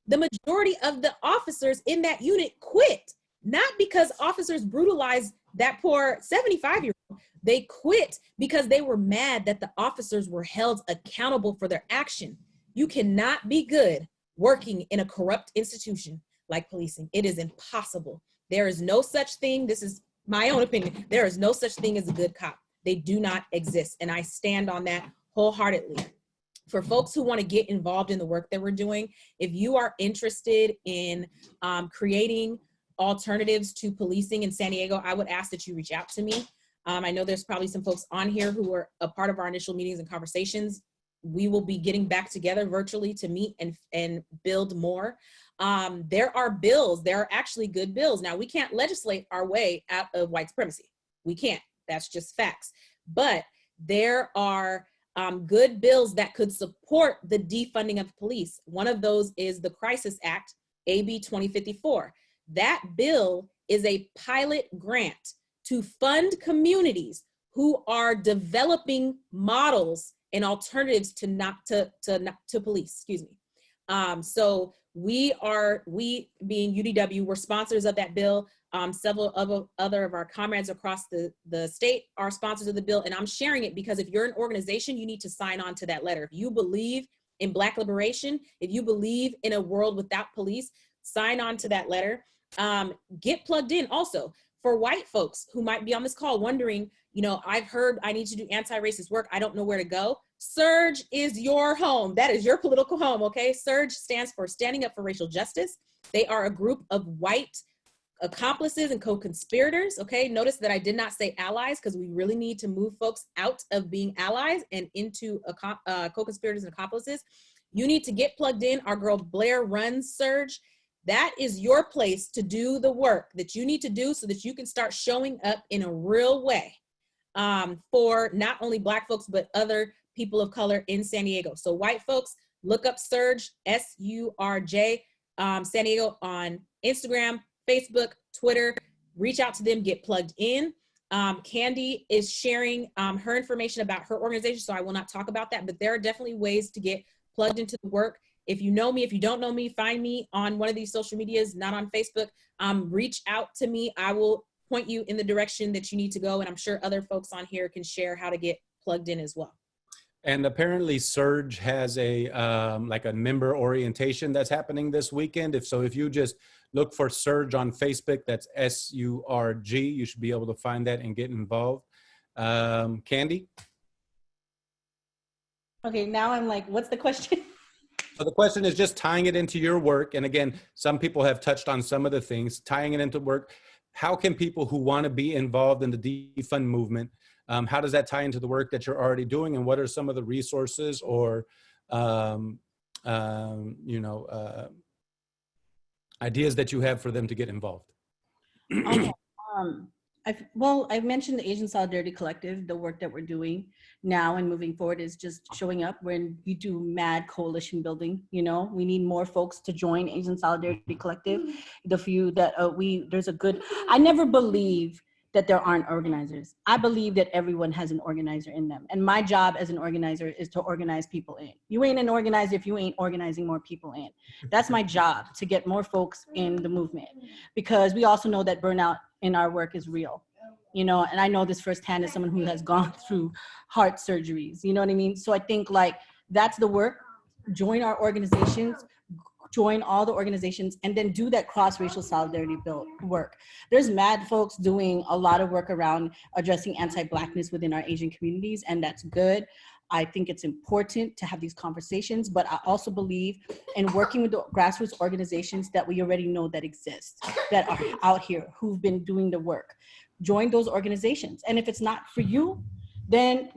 the majority of the officers in that unit quit, not because officers brutalized that poor 75-year-old. They quit because they were mad that the officers were held accountable for their action. You cannot be good working in a corrupt institution like policing. It is impossible. There is no such thing. This is my own opinion. There is no such thing as a good cop. They do not exist. And I stand on that wholeheartedly. For folks who want to get involved in the work that we're doing, if you are interested in creating alternatives to policing in San Diego, I would ask that you reach out to me. I know there's probably some folks on here who were a part of our initial meetings and conversations. We will be getting back together virtually to meet and build more. There are bills, there are actually good bills. Now, we can't legislate our way out of white supremacy. We can't, that's just facts. But there are good bills that could support the defunding of police. One of those is the Crisis Act, AB2054. That bill is a pilot grant to fund communities who are developing models and alternatives to police, excuse me. So we being UDW, we're sponsors of that bill. Several other of our comrades across the state are sponsors of the bill, and I'm sharing it because if you're an organization, you need to sign on to that letter. If you believe in Black liberation, if you believe in a world without police, sign on to that letter. Get plugged in also. For white folks who might be on this call wondering, you know, I've heard I need to do anti-racist work, I don't know where to go. SURJ is your home. That is your political home, okay? SURJ stands for Standing Up for Racial Justice. They are a group of white accomplices and co-conspirators, okay? Notice that I did not say allies because we really need to move folks out of being allies and into co-conspirators and accomplices. You need to get plugged in. Our girl Blair runs SURJ. That is your place to do the work that you need to do so that you can start showing up in a real way for not only Black folks, but other people of color in San Diego. So white folks, look up SURJ, S-U-R-J, San Diego on Instagram, Facebook, Twitter, reach out to them, get plugged in. Kandi is sharing her information about her organization, so I will not talk about that, but there are definitely ways to get plugged into the work. If you know me, if you don't know me, find me on one of these social medias, not on Facebook. Reach out to me. I will point you in the direction that you need to go. And I'm sure other folks on here can share how to get plugged in as well. And apparently SURJ has a like a member orientation that's happening this weekend. If you just look for SURJ on Facebook, that's S-U-R-G, you should be able to find that and get involved. Kandi? Okay, now I'm like, what's the question? So the question is just tying it into your work. And again, some people have touched on some of the things, tying it into work. How can people who want to be involved in the defund movement, how does that tie into the work that you're already doing? And what are some of the resources or, ideas that you have for them to get involved? Okay. I've mentioned the Asian Solidarity Collective. The work that we're doing now and moving forward is just showing up when you do mad coalition building. You know, we need more folks to join Asian Solidarity Collective. The few that I never believe that there aren't organizers. I believe that everyone has an organizer in them. And my job as an organizer is to organize people in. You ain't an organizer if you ain't organizing more people in. That's my job, to get more folks in the movement, because we also know that burnout in our work is real, you know, and I know this firsthand as someone who has gone through heart surgeries, you know what I mean? So I think like that's the work. Join our organizations, join all the organizations, and then do that cross-racial solidarity work. There's mad folks doing a lot of work around addressing anti-Blackness within our Asian communities, and that's good. I think it's important to have these conversations, but I also believe in working with the grassroots organizations that we already know that exist, that are out here, who've been doing the work. Join those organizations. And if it's not for you, then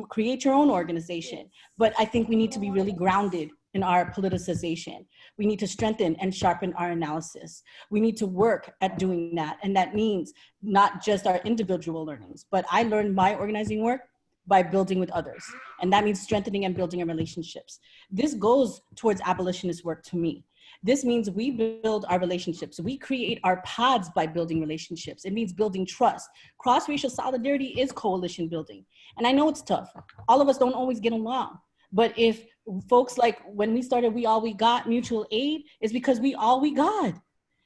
create your own organization. But I think we need to be really grounded in our politicization. We need to strengthen and sharpen our analysis. We need to work at doing that. And that means not just our individual learnings, but I learned my organizing work by building with others. And that means strengthening and building our relationships. This goes towards abolitionist work to me. This means we build our relationships. We create our pods by building relationships. It means building trust. Cross-racial solidarity is coalition building. And I know it's tough. All of us don't always get along. But if folks, like when we started We All We Got mutual aid, is because we all we got.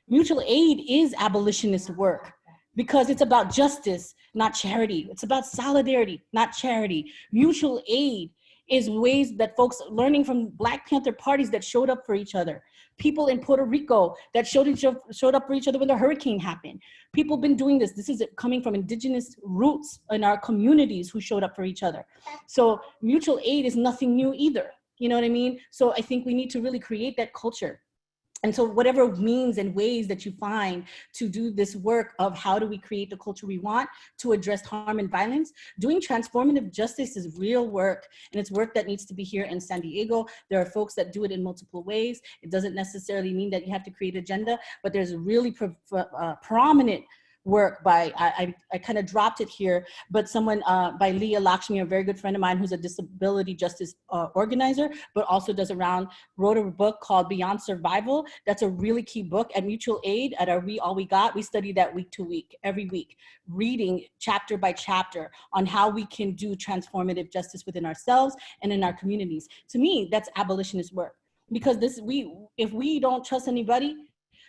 Mutual aid is abolitionist work because it's about justice, not charity. It's about solidarity, not charity. Mutual aid is ways that folks learning from Black Panther parties that showed up for each other. People in Puerto Rico that showed up for each other when the hurricane happened. People been doing this. This is coming from indigenous roots in our communities who showed up for each other. So mutual aid is nothing new either. You know what I mean? So I think we need to really create that culture. And so whatever means and ways that you find to do this work of how do we create the culture we want to address harm and violence, doing transformative justice is real work. And it's work that needs to be here in San Diego. There are folks that do it in multiple ways. It doesn't necessarily mean that you have to create an agenda, but there's really prominent work by, I kind of dropped it here, but someone by Leila Lakshmi, a very good friend of mine who's a disability justice organizer, but also wrote a book called Beyond Survival. That's a really key book at Mutual Aid at our We All We Got. We study that week to week, every week, reading chapter by chapter on how we can do transformative justice within ourselves and in our communities. To me, that's abolitionist work because if we don't trust anybody,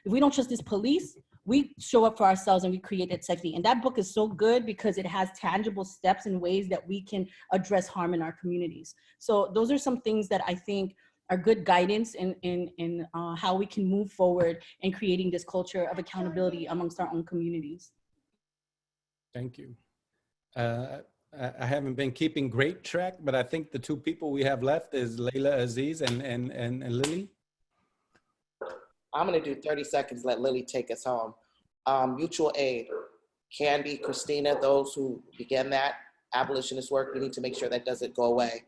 if we don't trust this police, we show up for ourselves and we create that safety. And that book is so good because it has tangible steps and ways that we can address harm in our communities. So those are some things that I think are good guidance in how we can move forward in creating this culture of accountability amongst our own communities. Thank you. I haven't been keeping great track, but I think the two people we have left is Leila Aziz and Lili. I'm gonna do 30 seconds, let Lili take us home. Mutual aid, Kandi, Christina, those who began that abolitionist work, we need to make sure that doesn't go away.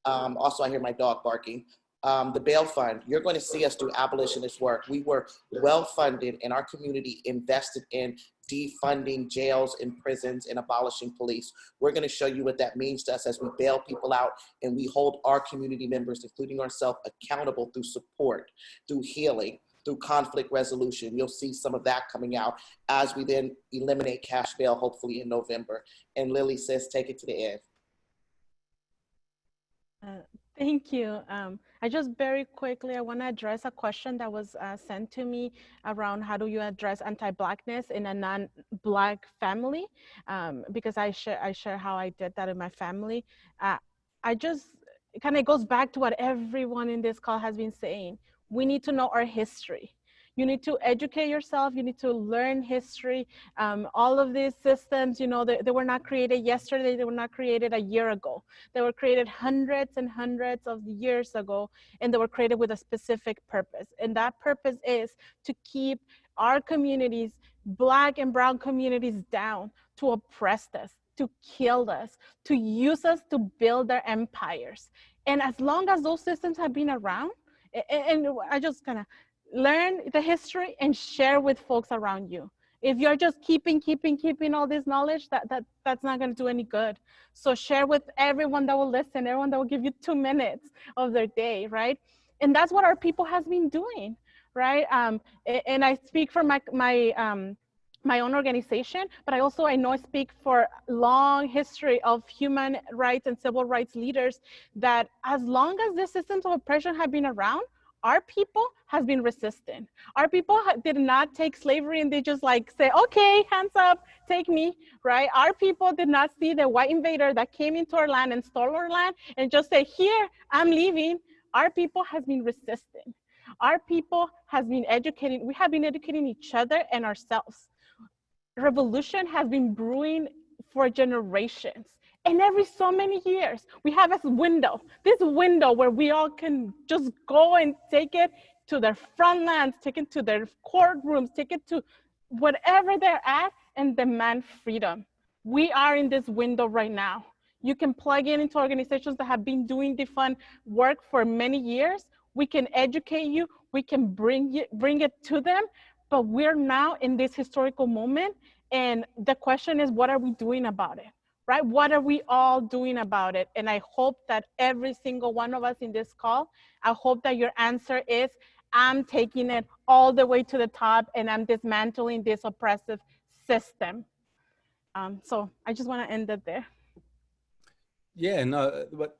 Also, I hear my dog barking. The bail fund, you're going to see us do abolitionist work. We were well funded in our community, invested in defunding jails and prisons and abolishing police. We're going to show you what that means to us as we bail people out and we hold our community members, including ourselves, accountable through support, through healing, through conflict resolution. You'll see some of that coming out as we then eliminate cash bail, hopefully in November. And Lili says, take it to the end. Thank you. I just very quickly, I want to address a question that was sent to me around how do you address anti-Blackness in a non-Black family, because I share how I did that in my family. It kind of goes back to what everyone in this call has been saying. We need to know our history. You need to educate yourself. You need to learn history. All of these systems, you know, they were not created yesterday. They were not created a year ago. They were created hundreds and hundreds of years ago, and they were created with a specific purpose. And that purpose is to keep our communities, Black and brown communities, down, to oppress us, to kill us, to use us to build their empires. And as long as those systems have been around, and I just kind of learn the history and share with folks around you. If you're just keeping all this knowledge, that's not going to do any good. So share with everyone that will listen, everyone that will give you 2 minutes of their day, right? And that's what our people has been doing, right? And I speak for my own organization, but I know I speak for long history of human rights and civil rights leaders that as long as the systems of oppression have been around, our people has been resistant. Our people did not take slavery and they just like say, okay, hands up, take me, right? Our people did not see the white invader that came into our land and stole our land and just say, here, I'm leaving. Our people has been resistant. Our people has been educating. We have been educating each other and ourselves. Revolution has been brewing for generations. And every so many years, we have this window where we all can just go and take it to their front lands, take it to their courtrooms, take it to whatever they're at and demand freedom. We are in this window right now. You can plug into organizations that have been doing defund work for many years. We can educate you, we can bring it to them, but we're now in this historical moment. And the question is, what are we doing about it? Right? What are we all doing about it? And I hope that every single one of us in this call, I hope that your answer is I'm taking it all the way to the top and I'm dismantling this oppressive system. So I just want to end it there. Yeah, but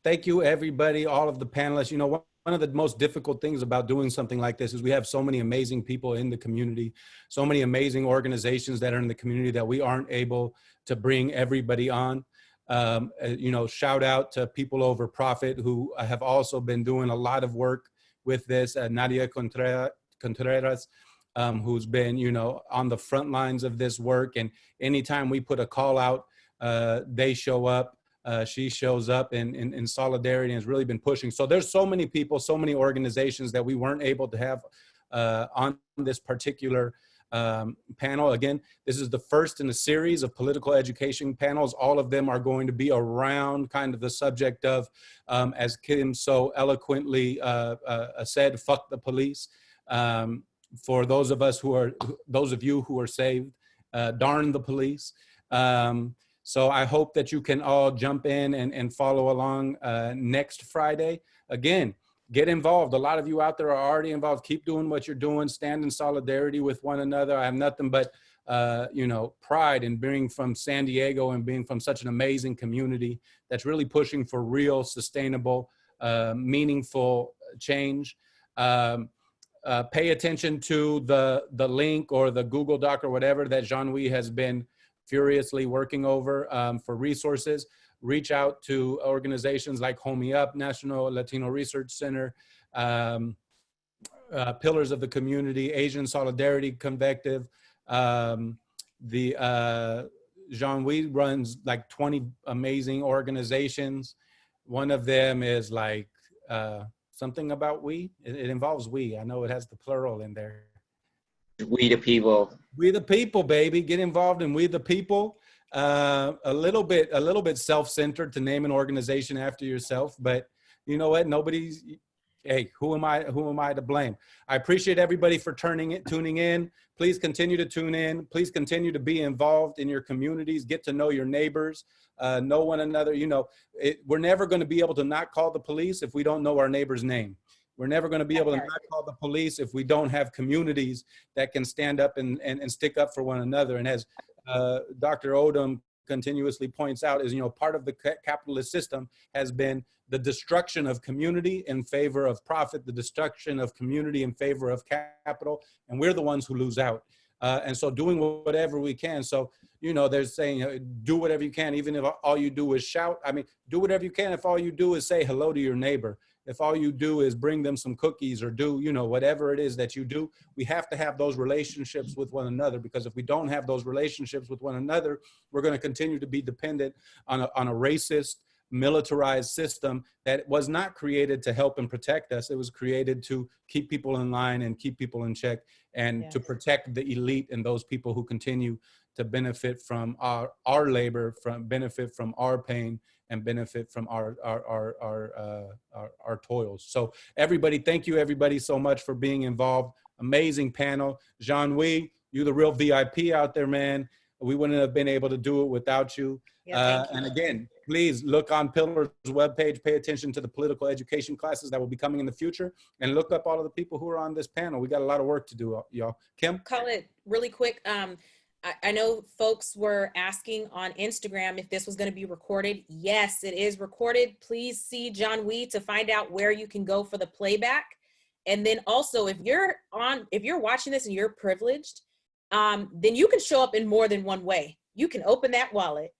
thank you, everybody, all of the panelists. You know, one of the most difficult things about doing something like this is we have so many amazing people in the community, so many amazing organizations that are in the community that we aren't able to bring everybody on. You know, shout out to People Over Profit, who have also been doing a lot of work with this. Nadia Contreras, who's been, you know, on the front lines of this work. And anytime we put a call out, they show up. She shows up in solidarity and has really been pushing. So there's so many people, so many organizations that we weren't able to have on this particular panel. Again, this is the first in a series of political education panels. All of them are going to be around kind of the subject of, as Kim so eloquently said, fuck the police. For those of us who are, those of you who are saved, darn the police. So I hope that you can all jump in and follow along next Friday. Again, get involved. A lot of you out there are already involved. Keep doing what you're doing. Stand in solidarity with one another. I have nothing but, you know, pride in being from San Diego and being from such an amazing community that's really pushing for real, sustainable, meaningful change. Pay attention to the link or the Google Doc or whatever that Jean-Louis has been furiously working over for resources. Reach out to organizations like Homie Up, National Latino Research Center, Pillars of the Community, Asian Solidarity Convective. Jean-Louis runs like 20 amazing organizations. One of them is like something about we. It involves we. I know it has the plural in there. We the people. We the people, baby. Get involved in We the People. A little bit self-centered to name an organization after yourself, but you know what? Nobody's. Hey, who am I to blame? I appreciate everybody for tuning in. Please continue to tune in. Please continue to be involved in your communities. Get to know your neighbors. Know one another. You know, we're never going to be able to not call the police if we don't know our neighbor's name. We're never going to be able to not call the police if we don't have communities that can stand up and stick up for one another. And as Dr. Odom continuously points out, is, you know, part of the capitalist system has been the destruction of community in favor of profit, the destruction of community in favor of capital, and we're the ones who lose out. And so doing whatever we can. So, you know, they're saying, do whatever you can, even if all you do is shout. I mean, do whatever you can if all you do is say hello to your neighbor. If all you do is bring them some cookies or do, you know, whatever it is that you do, we have to have those relationships with one another, because if we don't have those relationships with one another, we're going to continue to be dependent on a racist, militarized system that was not created to help and protect us. It was created to keep people in line and keep people in check, and to protect the elite and those people who continue to benefit from our labor, benefit from our pain, and benefit from our toils. So everybody, thank you everybody so much for being involved. Amazing panel. Jean-Louis, you the real VIP out there, man. We wouldn't have been able to do it without you. Yeah, and again, please look on Pillar's webpage, pay attention to the political education classes that will be coming in the future, and look up all of the people who are on this panel. We got a lot of work to do, y'all. Kim? Call it really quick. I know folks were asking on Instagram if this was going to be recorded. Yes, it is recorded. Please see Jean-Louis to find out where you can go for the playback. And then also, if you're watching this and you're privileged, then you can show up in more than one way. You can open that wallet.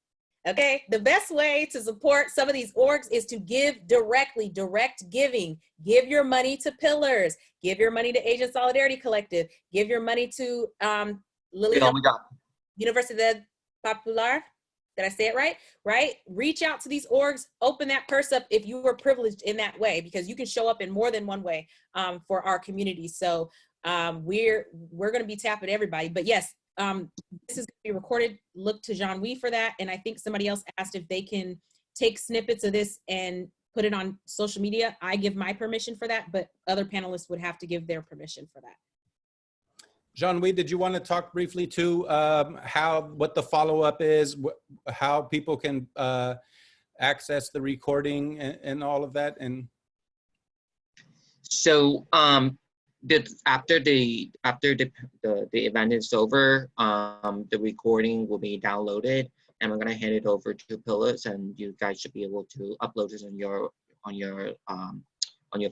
Okay, the best way to support some of these orgs is to give directly, direct giving. Give your money to Pillars. Give your money to Asian Solidarity Collective. Give your money to Lilian, Universidad Popular. Did I say it right? Right? Reach out to these orgs, open that purse up if you were privileged in that way, because you can show up in more than one way for our community. So we're going to be tapping everybody. But yes, this is going to be recorded. Look to Jean-Louis for that. And I think somebody else asked if they can take snippets of this and put it on social media. I give my permission for that, but other panelists would have to give their permission for that. Jean-Louis, did you want to talk briefly to what the follow-up is, how people can access the recording and all of that? And so After the event is over, the recording will be downloaded, and I'm gonna hand it over to Pillars, and you guys should be able to upload this on your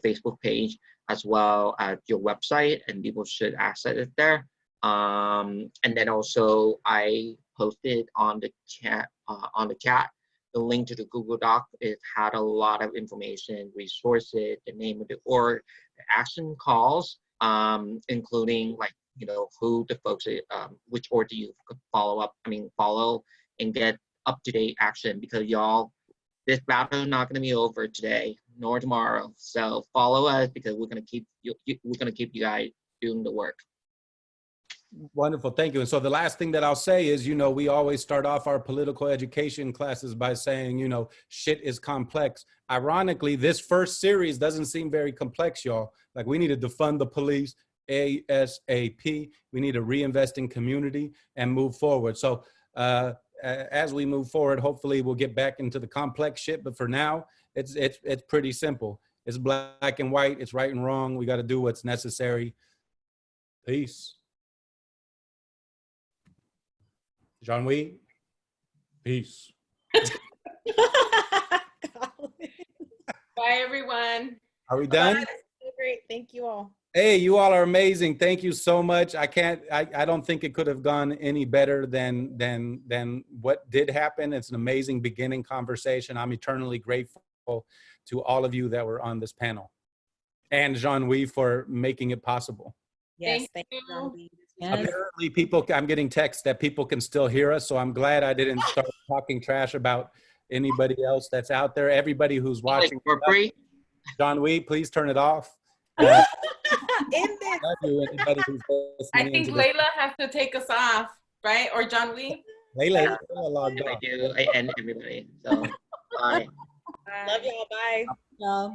Facebook page as well as your website, and people should access it there. And then also I posted on the chat the link to the Google Doc. It had a lot of information, resources, the name of the org, the action calls, including like, you know, who the folks, which org do you follow and get up-to-date action, because y'all, this battle is not going to be over today nor tomorrow. So follow us, because we're going to keep you guys doing the work. Wonderful, thank you. And so the last thing that I'll say is, you know, we always start off our political education classes by saying, you know, shit is complex. Ironically, this first series doesn't seem very complex, y'all. Like, we need to defund the police ASAP. We need to reinvest in community and move forward. So as we move forward, hopefully we'll get back into the complex shit. But for now, it's pretty simple. It's black and white. It's right and wrong. We got to do what's necessary. Peace. Jean-Louis, peace. Bye, everyone. Are we done? Bye. Great, thank you all. Hey, you all are amazing. Thank you so much. I don't think it could have gone any better than what did happen. It's an amazing beginning conversation. I'm eternally grateful to all of you that were on this panel, and Jean-Louis for making it possible. Yes, Thank thank you. you. Jean-Louis. Yes. Apparently I'm getting texts that people can still hear us. So I'm glad I didn't start talking trash about anybody else that's out there. Everybody who's watching. Like for free? Jean-Louis, please turn it off. In this. Love you, anybody who's I listening think into this. Layla has to take us off, right? Or Jean-Louis? Leila logged I off. do. I end everybody. So bye. Love y'all. Bye. So.